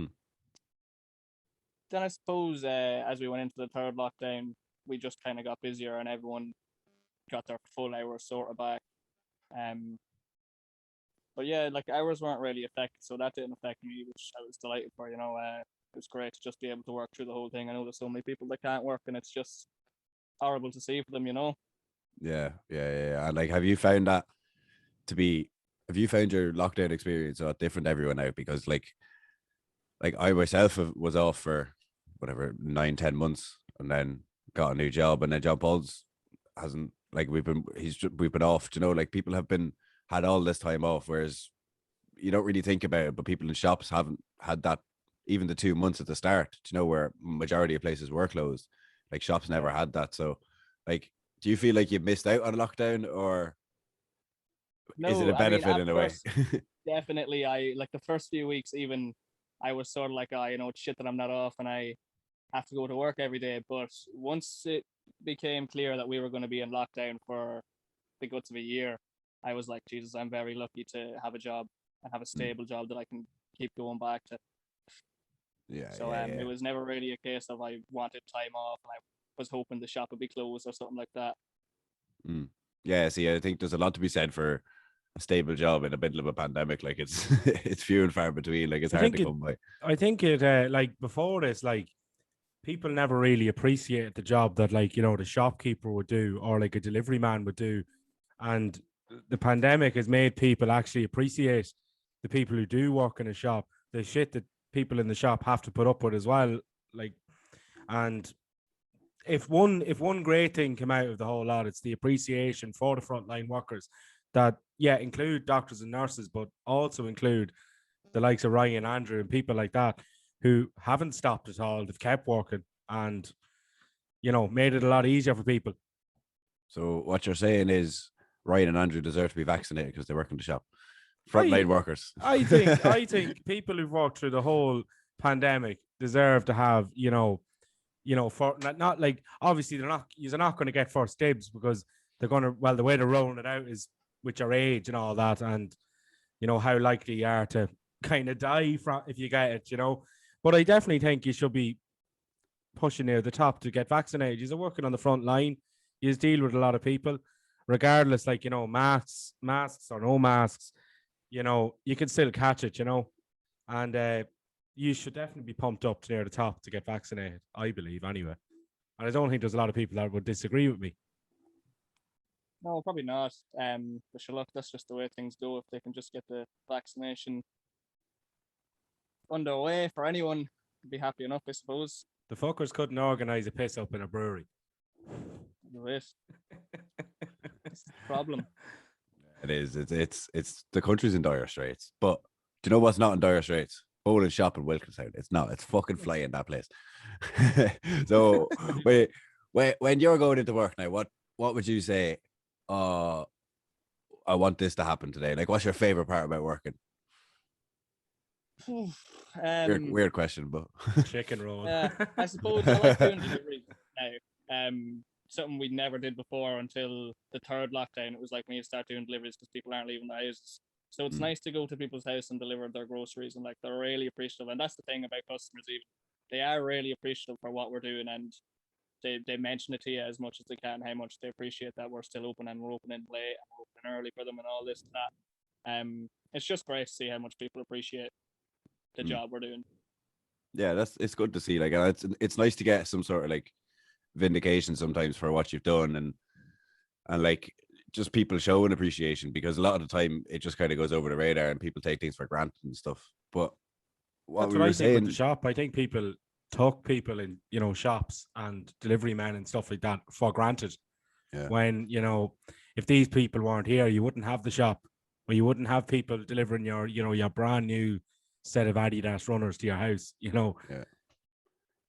I suppose as we went into the third lockdown, we just kind of got busier, and everyone got their full hours sort of back. But yeah, like hours weren't really affected, so that didn't affect me, which I was delighted for. It was great to just be able to work through the whole thing. I know there's so many people that can't work, and it's just horrible to see for them. Yeah. And like, have you found your lockdown experience a lot different to everyone out? Because like I myself was off for whatever 9-10 months, and then got a new job, and then John Paul's hasn't, like, we've been off. Like, people have had all this time off, whereas you don't really think about it, but people in shops haven't had that, even the 2 months at the start, where majority of places were closed. Like, shops never had that. So like, do you feel like you've missed out on lockdown, or is it a benefit in a way? Definitely. I like the first few weeks, even I was sort of like, it's shit that I'm not off, and I have to go to work every day. But once it became clear that we were going to be in lockdown for the guts of a year, I was like, Jesus, I'm very lucky to have a job and have a stable job that I can keep going back to. So it was never really a case of I wanted time off and I was hoping the shop would be closed or something like that. Yeah, see, I think there's a lot to be said for a stable job in the middle of a pandemic. Like it's it's few and far between. Like it's hard to come by. I think it like before this, like people never really appreciate the job that, like, you know, the shopkeeper would do or like a delivery man would do. And the pandemic has made people actually appreciate the people who do work in a shop, the shit that people in the shop have to put up with as well. Like, and if one great thing came out of the whole lot, it's the appreciation for the frontline workers that, yeah, include doctors and nurses, but also include the likes of Ryan, Andrew, and people like that who haven't stopped at all. They've kept working and, you know, made it a lot easier for people. So what you're saying is Ryan and Andrew deserve to be vaccinated because they work in the shop. Frontline workers. I think people who've walked through the whole pandemic deserve to have, you know, for not like, obviously you're not going to get first dibs because they're going to, well, the way they're rolling it out is with your age and all that, and you know how likely you are to kind of die from if you get it, you know. But I definitely think you should be pushing near the top to get vaccinated. You're working on the front line. You deal with a lot of people, regardless, like, you know, masks or no masks, you know, you can still catch it, you know. And you should definitely be pumped up to near the top to get vaccinated, I believe, anyway. And I don't think there's a lot of people that would disagree with me. No, probably not. But sure, look, that's just the way things go. If they can just get the vaccination underway for anyone, I'd be happy enough, I suppose. The fuckers couldn't organise a piss up in a brewery. It's the problem. It is. It's the country's in dire straits. But do you know what's not in dire straits? Bowling shop in Wilkinstown. It's not. It's fucking flying, that place. So when you're going into work now, what would you say? I want this to happen today. Like, what's your favorite part about working? Weird question, but chicken roll. I suppose I like doing deliveries now. Something we never did before until the third lockdown. It was like when you start doing deliveries because people aren't leaving their houses. So it's nice to go to people's house and deliver their groceries, and like they're really appreciative. And that's the thing about customers, even they are really appreciative for what we're doing, and they mention it to you as much as they can, how much they appreciate that we're still open and we're opening late and we're opening early for them and all this and that. It's just great to see how much people appreciate the job we're doing. Yeah, it's good to see. Like, it's nice to get some sort of like vindication sometimes for what you've done, and like just people showing appreciation, because a lot of the time it just kind of goes over the radar and people take things for granted and stuff. But that's what I think with the shop. I think people took people in, you know, shops and delivery men and stuff like that for granted. Yeah. When, you know, if these people weren't here, you wouldn't have the shop, or you wouldn't have people delivering your, you know, your brand new set of Adidas runners to your house, you know.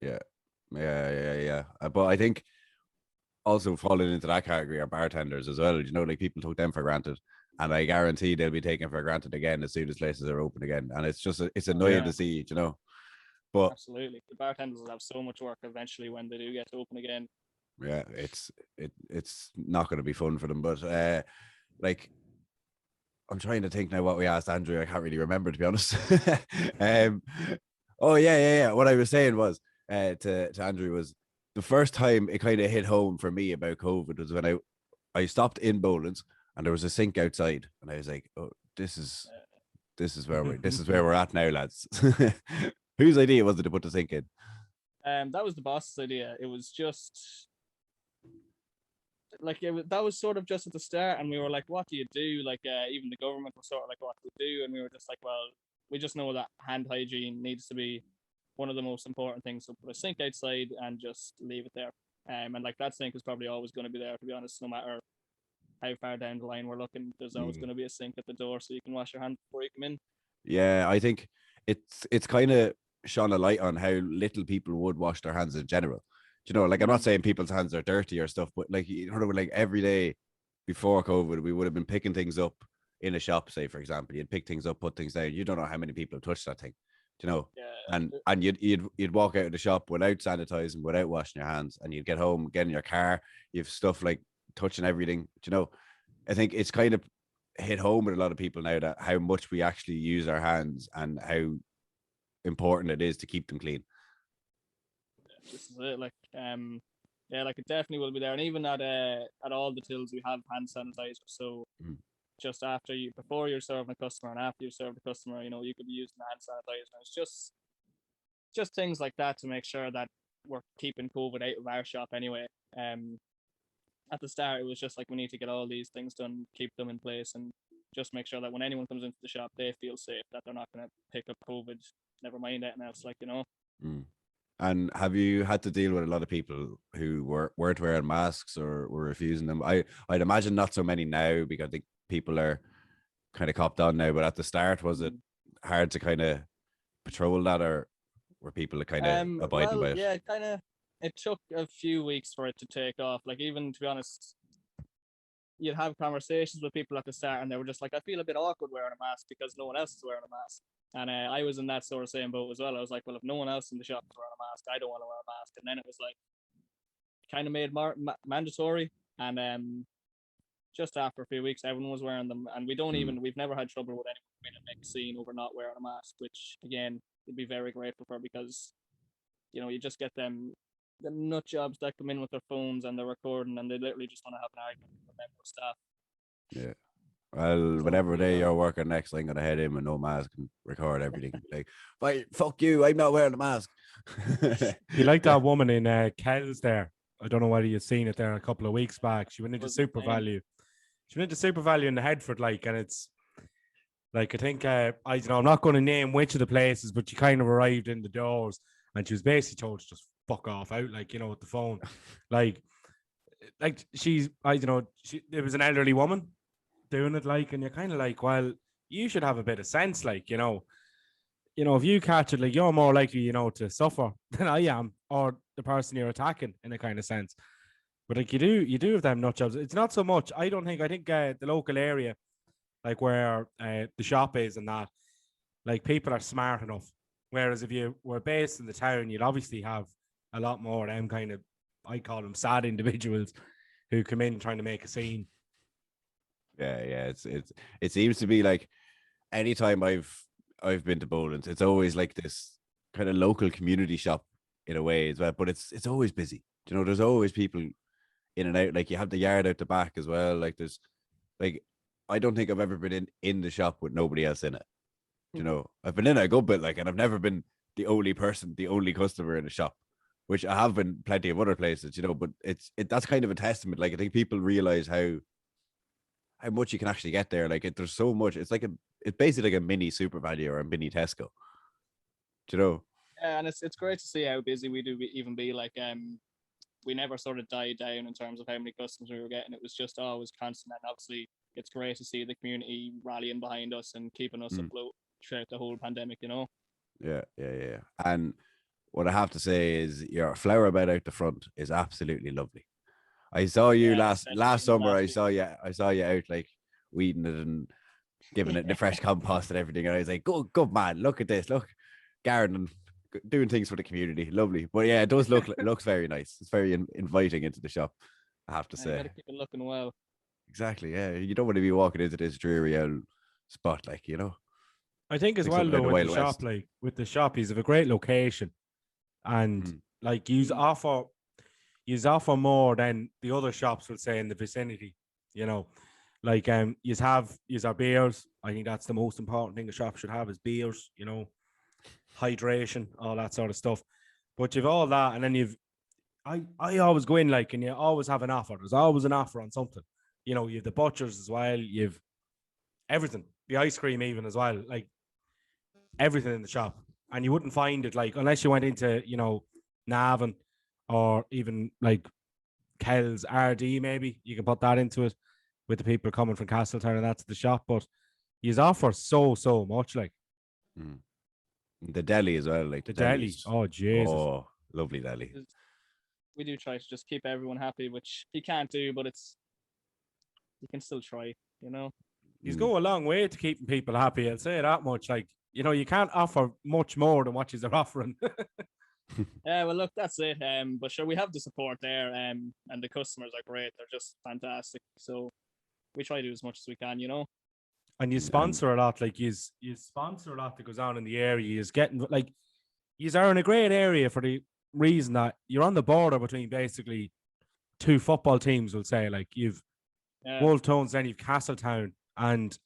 Yeah. But I think also falling into that category are bartenders as well. You know, like people took them for granted, and I guarantee they'll be taken for granted again as soon as places are open again. And it's just it's annoying to see, you know. But absolutely, the bartenders will have so much work eventually when they do get to open again. Yeah, it's not going to be fun for them. But like, I'm trying to think now what we asked Andrew. I can't really remember, to be honest. Oh yeah. What I was saying was to Andrew was the first time it kind of hit home for me about COVID was when I stopped in Boland's and there was a sink outside, and I was like, oh, this is where we're at now, lads. Whose idea was it to put the sink in? That was the boss's idea. It was just like that was sort of just at the start, and we were like, what do you do? Like even the government was sort of like, what do we do? And we were just like, well, we just know that hand hygiene needs to be one of the most important things. So put a sink outside and just leave it there. And like that sink is probably always going to be there, to be honest, no matter how far down the line we're looking. There's always going to be a sink at the door so you can wash your hands before you come in. Yeah, I think it's kind of shone a light on how little people would wash their hands in general. You know, like, I'm not saying people's hands are dirty or stuff, but like, you know, like every day before COVID, we would have been picking things up in a shop, say, for example. You'd pick things up, put things down. You don't know how many people have touched that thing. you know. Yeah, And you'd walk out of the shop without sanitizing, without washing your hands, and you'd get home, get in your car, you've stuff like touching everything, you know. I think it's kind of hit home with a lot of people now that how much we actually use our hands and how important it is to keep them clean. this is it. Like, yeah, like it definitely will be there. And even at all the tills, we have hand sanitizer. So just after before you're serving a customer and after you serve the customer, you know, you could be using the hand sanitizer. And it's just things like that to make sure that we're keeping COVID out of our shop anyway. At the start, it was just like we need to get all these things done, keep them in place, and just make sure that when anyone comes into the shop, they feel safe, that they're not going to pick up COVID. Never mind anything else, like, you know. And have you had to deal with a lot of people who weren't wearing masks or were refusing them? I'd imagine not so many now, because I think people are kind of copped on now. But at the start, was it hard to kind of patrol that, or were people kind of abiding by it? Yeah, kind of. It took a few weeks for it to take off. Like, even to be honest, you'd have conversations with people at the start, and they were just like, "I feel a bit awkward wearing a mask because no one else is wearing a mask." And I was in that sort of same boat as well. I was like, "Well, if no one else in the shop is wearing a mask, I don't want to wear a mask." And then it was like, kind of made mandatory. And just after a few weeks, everyone was wearing them, and we've never had trouble with anyone coming and make a scene over not wearing a mask, which again, we'd be very grateful for, because, you know, you just get them nut jobs that come in with their phones and they're recording, and they literally just want to have an argument with a member of staff. Yeah. Well, whenever day you're working next, I'm gonna head in with no mask and record everything. Like, "Bye, fuck you, I'm not wearing a mask." You like that woman in Kells there? I don't know whether you've seen it there a couple of weeks back. She went into Super Value. She went into Super Value in the Headford, like, and it's like, I think I don't know, I'm not going to name which of the places, but she kind of arrived in the doors, and she was basically told to just fuck off out, like, you know, with the phone. like she's, I don't know, it was an elderly woman doing it, like, and you're kind of like, well, you should have a bit of sense, like, you know, if you catch it, like, you're more likely, you know, to suffer than I am, or the person you're attacking, in a kind of sense. But like, you do have them nut jobs. It's not so much, I think the local area, like where the shop is and that, like, people are smart enough. Whereas if you were based in the town, you'd obviously have a lot more of them kind of, I call them sad individuals, who come in trying to make a scene. Yeah. It seems to be like, anytime I've been to Boland's, it's always like this kind of local community shop in a way as well. But it's always busy. You know, there's always people in and out. Like, you have the yard out the back as well. Like, there's, like, I don't think I've ever been in the shop with nobody else in it. You know, I've been in it a good bit, like, and I've never been the only customer in a shop, which I have been plenty of other places, you know. But that's kind of a testament. Like, I think people realize how much you can actually get there. Like, there's so much. It's basically like a mini Super Value or a mini Tesco. Do you know? Yeah, and it's great to see how busy we do even be. Like, we never sort of died down in terms of how many customers we were getting. It was just always constant, and obviously it's great to see the community rallying behind us and keeping us afloat throughout the whole pandemic, you know. Yeah. And what I have to say is, your flower bed out the front is absolutely lovely. I saw you last summer. I saw you out, like, weeding it and giving it the fresh compost and everything. And I was like, good man, look at this, look, gardening, doing things for the community, lovely. But yeah, it does looks very nice. It's very inviting into the shop, I have to say. You gotta keep it looking well. Exactly. Yeah, you don't want to be walking into this dreary old spot, like, you know. I think as well, though, with the shop, like, with the shop, he's of a great location, and like, you offer more than the other shops will say in the vicinity, you know. Like, you have our beers. I think that's the most important thing a shop should have, is beers, you know, hydration, all that sort of stuff. But you've all that, and then I always go in, like, and you always have an offer. There's always an offer on something. You know, you've the butchers as well, you've everything, the ice cream even as well, like, everything in the shop. And you wouldn't find it, like, unless you went into, you know, Navan, or even like Kells RD, maybe you can put that into it, with the people coming from Castletown and that's the shop. But you offer so much, like. The deli as well, like the deli. Oh Jesus! Oh, lovely deli. We do try to just keep everyone happy, which you can't do, but you can still try, you know. You go a long way to keeping people happy. I'll say that much. Like, you know, you can't offer much more than what you're offering. Yeah, well, look, that's it. But sure, we have the support there, and the customers are great. They're just fantastic. So we try to do as much as we can, you know. And you sponsor a lot. Like, you sponsor a lot that goes on in the area. You're getting, like, you are in a great area for the reason that you're on the border between basically two football teams, we'll say. Like, you've Wolftones, then you've Castletown, and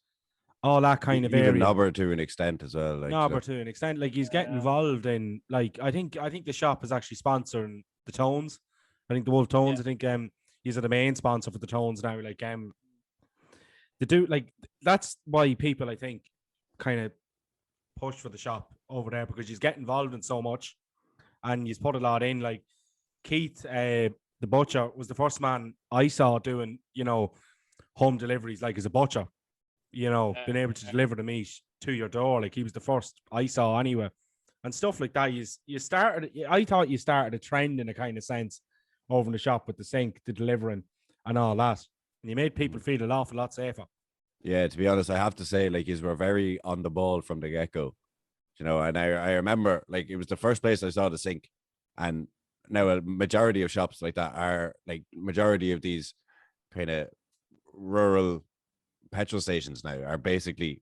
all that kind of area. Even Nobber to an extent as well. Like, Nobber to an extent. Like, he's getting involved in, like, I think the shop is actually sponsoring the Tones. I think the Wolf Tones. I think he's the main sponsor for the Tones now. Like, they do, like, that's why people, I think, kind of push for the shop over there, because he's getting involved in so much, and he's put a lot in. Like, Keith, the butcher, was the first man I saw doing, you know, home deliveries, like, as a butcher, you know, being able to deliver the meat to your door. Like, he was the first I saw anyway, and stuff like that. I thought you started a trend in a kind of sense over in the shop with the sink, the delivering, and all that, and you made people feel an awful lot safer. Yeah, to be honest, I have to say, like, you were very on the ball from the get-go, you know. And I remember, like, it was the first place I saw the sink, and now a majority of shops like that are, like, majority of these kind of rural petrol stations now are basically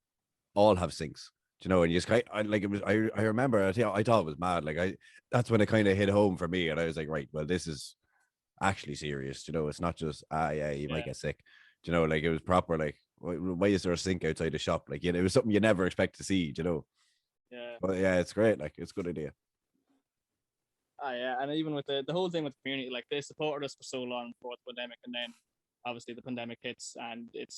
all have sinks, you know. And you just like, it was, I remember, I thought it was mad. Like, that's when it kind of hit home for me, and I was like, right, well, this is actually serious, you know. It's not just you might get sick, you know. Like, it was proper. Like, why is there a sink outside the shop? Like, you know, it was something you never expect to see, you know. But yeah, it's great. Like, it's a good idea. Yeah, and even with the whole thing with the community, like, they supported us for so long before the pandemic, and then obviously the pandemic hits, and it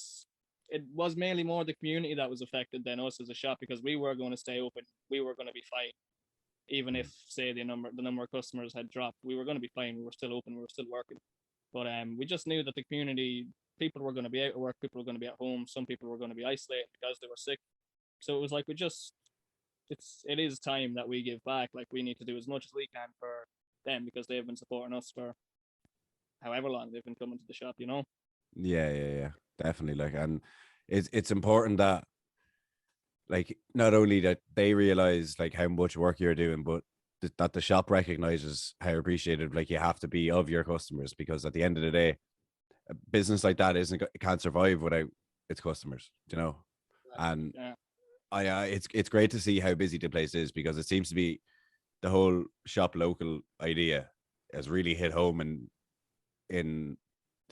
was mainly more the community that was affected than us as a shop, because we were going to stay open, we were going to be fine, even if, say, the number of customers had dropped, we were going to be fine. We were still open, we were still working, but we just knew that the community, people were going to be out of work, people were going to be at home, some people were going to be isolated because they were sick. So it was like, it is time that we give back. Like, we need to do as much as we can for them, because they've been supporting us for however long they've been coming to the shop, you know. Yeah, definitely. Like, and it's important that, like, not only that they realize, like, how much work you're doing, but that the shop recognizes how appreciative, like, you have to be of your customers, because at the end of the day, a business like that it can't survive without its customers, you know. And it's great to see how busy the place is, because it seems to be the whole shop local idea has really hit home in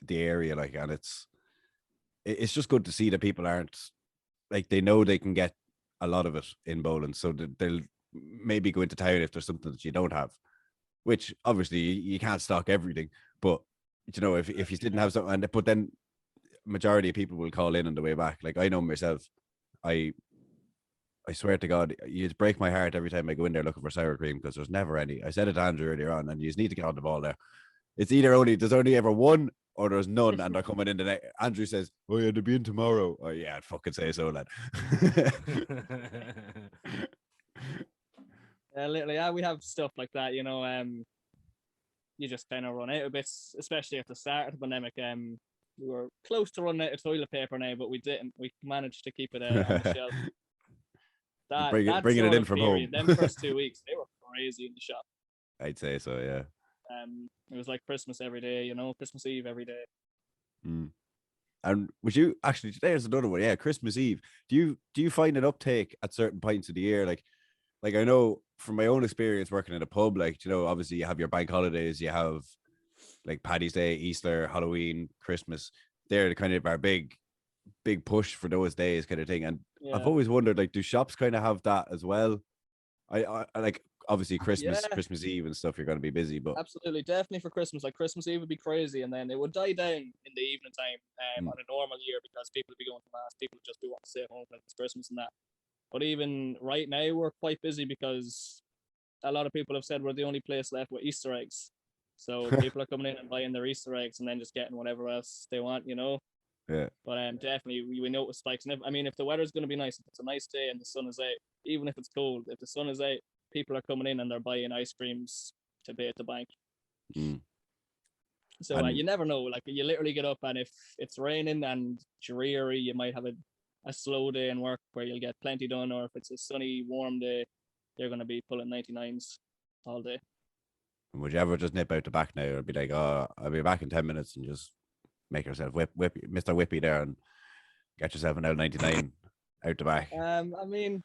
the area. Like, and it's just good to see that people aren't, like, they know they can get a lot of it in Boland, so they'll maybe go into town if there's something that you don't have, which obviously you can't stock everything, but, you know, if you didn't have something, but then majority of people will call in on the way back. Like, I know myself, I swear to God, you break my heart every time I go in there looking for sour cream, because there's never any. I said it to Andrew earlier on, and you just need to get on the ball there. It's either there's only ever one, or there's none, and they're coming in the next. Andrew says, "Oh yeah, they'll be in tomorrow." Oh yeah, I'd fucking say so, lad. Literally, we have stuff like that, you know. You just kind of run out of bits, especially at the start of the pandemic. We were close to running out of toilet paper now, but we didn't. We managed to keep it on the shelf. Bringing it in from home. Them first 2 weeks, they were crazy in the shop. I'd say so, yeah. It was like Christmas every day, you know, Christmas Eve every day. And would you actually, there's another one, yeah, Christmas Eve. Do you find an uptake at certain points of the year? Like I know from my own experience working in a pub, like, you know, obviously you have your bank holidays, you have like Paddy's Day, Easter, Halloween, Christmas. They're kind of our big push for those days, kind of thing. And I've always wondered, like, do shops kind of have that as well? I like, obviously Christmas Eve and stuff, you're going to be busy, but absolutely, definitely for Christmas. Like, Christmas Eve would be crazy, and then it would die down in the evening time on a normal year, because people would be going to mass, people would just be wanting to stay at home when it's Christmas and that. But even right now, we're quite busy, because a lot of people have said we're the only place left with Easter eggs. So people are coming in and buying their Easter eggs, and then just getting whatever else they want, you know. Yeah. But definitely we notice spikes. And if the weather's going to be nice, if it's a nice day and the sun is out, even if it's cold, if the sun is out, people are coming in and they're buying ice creams to pay at the bank. So you never know. Like, you literally get up, and if it's raining and dreary, you might have a slow day in work where you'll get plenty done, or if it's a sunny, warm day, you're going to be pulling 99s all day. Would you ever just nip out the back now or be like, oh, I'll be back in 10 minutes and just make yourself whip Mr. Whippy there and get yourself an L99 out the back? I mean,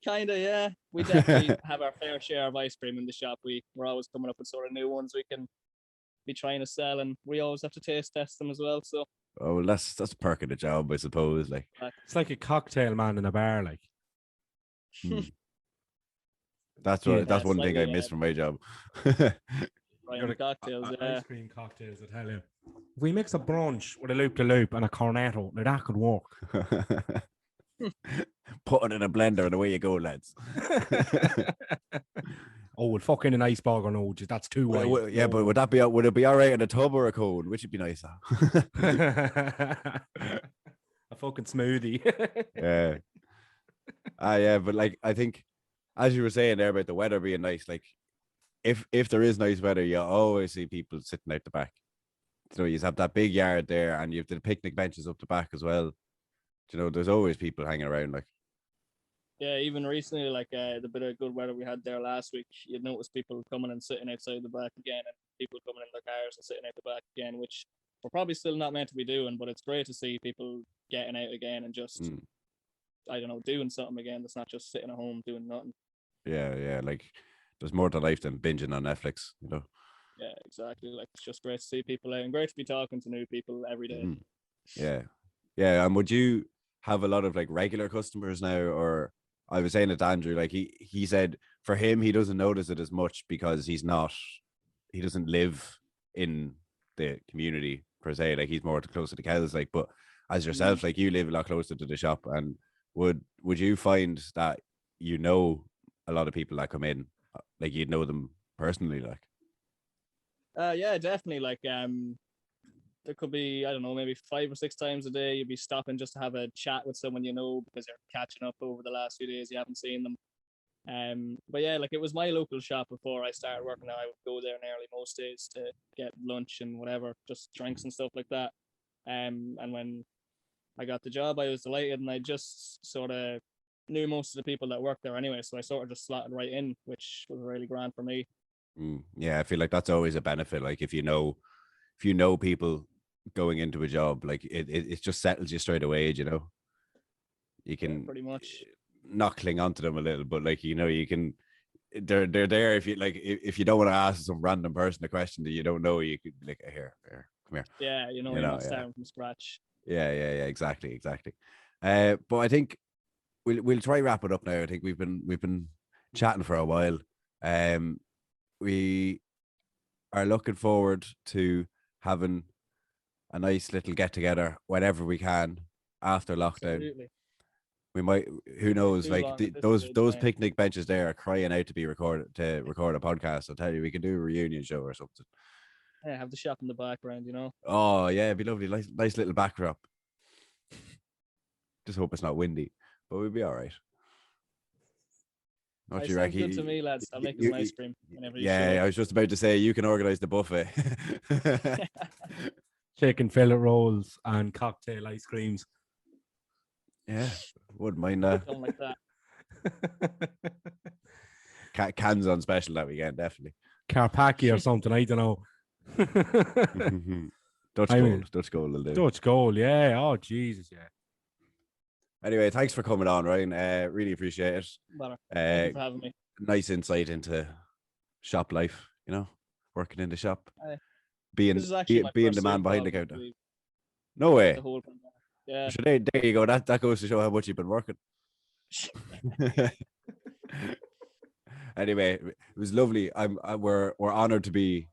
kind of, yeah. We definitely have our fair share of ice cream in the shop. We're always coming up with sort of new ones we can be trying to sell, and we always have to taste test them as well. So, oh, well, that's a perk of the job, I suppose. Like, It's like a cocktail man in a bar, like. That's Yeah, that's one like, thing I miss from my job. trying the cocktails, yeah. Ice cream cocktails, I tell you. If we mix a brunch with a loop-de-loop and a cornetto, now that could work. Put it in a blender and away you go, lads. Oh, well, fucking an iceberg or no, that's too wide. Yeah, but would it be all right in a tub or a cone? Which would be nicer? A fucking smoothie. Yeah. Yeah, but like I think, as you were saying there about the weather being nice, like if there is nice weather, you always see people sitting out the back. You know, you have that big yard there, and you have the picnic benches up the back as well. You know, there's always people hanging around. Like, Yeah, even recently, like the bit of good weather we had there last week, you'd notice people coming and sitting outside the back again, and people coming in their cars and sitting out the back again, which we're probably still not meant to be doing, but it's great to see people getting out again and just, I don't know, doing something again that's not just sitting at home doing nothing. yeah, like there's more to life than binging on Netflix, you know. Yeah, exactly. Like, it's just great to see people out and great to be talking to new people every day. Yeah. And would you have a lot of like regular customers now? Or I was saying it to Andrew, like he said for him, he doesn't notice it as much because he doesn't live in the community per se. Like, he's more close to the cows, like, but as yourself, like, you live a lot closer to the shop. And would you find that you know a lot of people that come in, like you'd know them personally, like? Yeah, definitely. Like, there could be, I don't know, maybe 5 or 6 times a day you'd be stopping just to have a chat with someone you know because you're catching up over the last few days, you haven't seen them. But yeah, like, it was my local shop before I started working now. I would go there nearly most days to get lunch and whatever, just drinks and stuff like that. And when I got the job, I was delighted, and I just sort of knew most of the people that worked there anyway, so I sort of just slotted right in, which was really grand for me. Yeah, I feel like that's always a benefit. Like, if you know people going into a job, like it just settles you straight away. You know, you can pretty much not cling on to them a little, but like, you know, you can. They're there if you like. If you don't want to ask some random person a question that you don't know, you could like, here, come here. Yeah, you're not starting from scratch. Yeah, exactly. But I think we'll try wrap it up now. I think we've been chatting for a while. We are looking forward to having a nice little get together whenever we can after lockdown. Absolutely. We might, who knows, like those time. picnic benches there are crying out to be recorded, to record a podcast. I'll tell you, we can do a reunion show or something. Yeah, have the shop in the background, you know. Oh yeah, it'd be lovely. Nice little backdrop. Just hope it's not windy, but we'll be all right. What do you reckon? Good to me, lads. I'll make some ice cream whenever you Yeah, I was just about to say, you can organize the buffet. Chicken fillet rolls and cocktail ice creams. Yeah, wouldn't mind that. Something like that. Cans on special that weekend, definitely. Carpaccio or something, I don't know. Dutch gold will do. Dutch gold, yeah. Oh, Jesus, yeah. Anyway, thanks for coming on, Ryan. Really appreciate it. Thank you for having me. Nice insight into shop life, you know, working in the shop, This being is actually my the first man Zoom behind the call, counter. I believe, No way. the whole pandemic. Yeah. So there you go. That goes to show how much you've been working. Anyway, it was lovely. We're honored to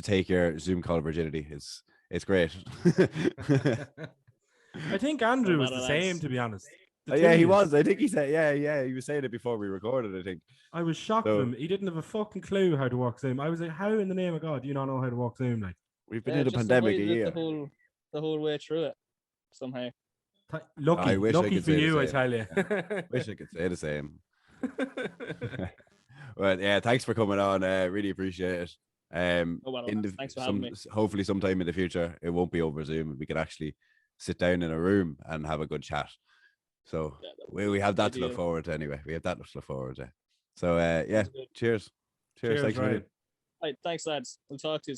take your Zoom call virginity. It's great. I think Andrew was the lads. same, to be honest. Yeah, he was. I think he said, yeah, he was saying it before we recorded, I think. I was shocked with him. He didn't have a fucking clue how to work Zoom. I was like, how in the name of God do you not know how to work Zoom? Like, we've been in a pandemic a year. The whole way through it, somehow. Lucky for you, I tell you. Wish I could say the same. Well, yeah, thanks for coming on. Really appreciate it. Thanks for having me. Hopefully sometime in the future, it won't be over Zoom. We can actually sit down in a room and have a good chat. So Yeah, that would we be have that to look ideal. forward to anyway. We have that to look forward to. So yeah, Sounds good. cheers. Cheers, Thanks a million. Ryan. Right, thanks, lads. We'll talk to you.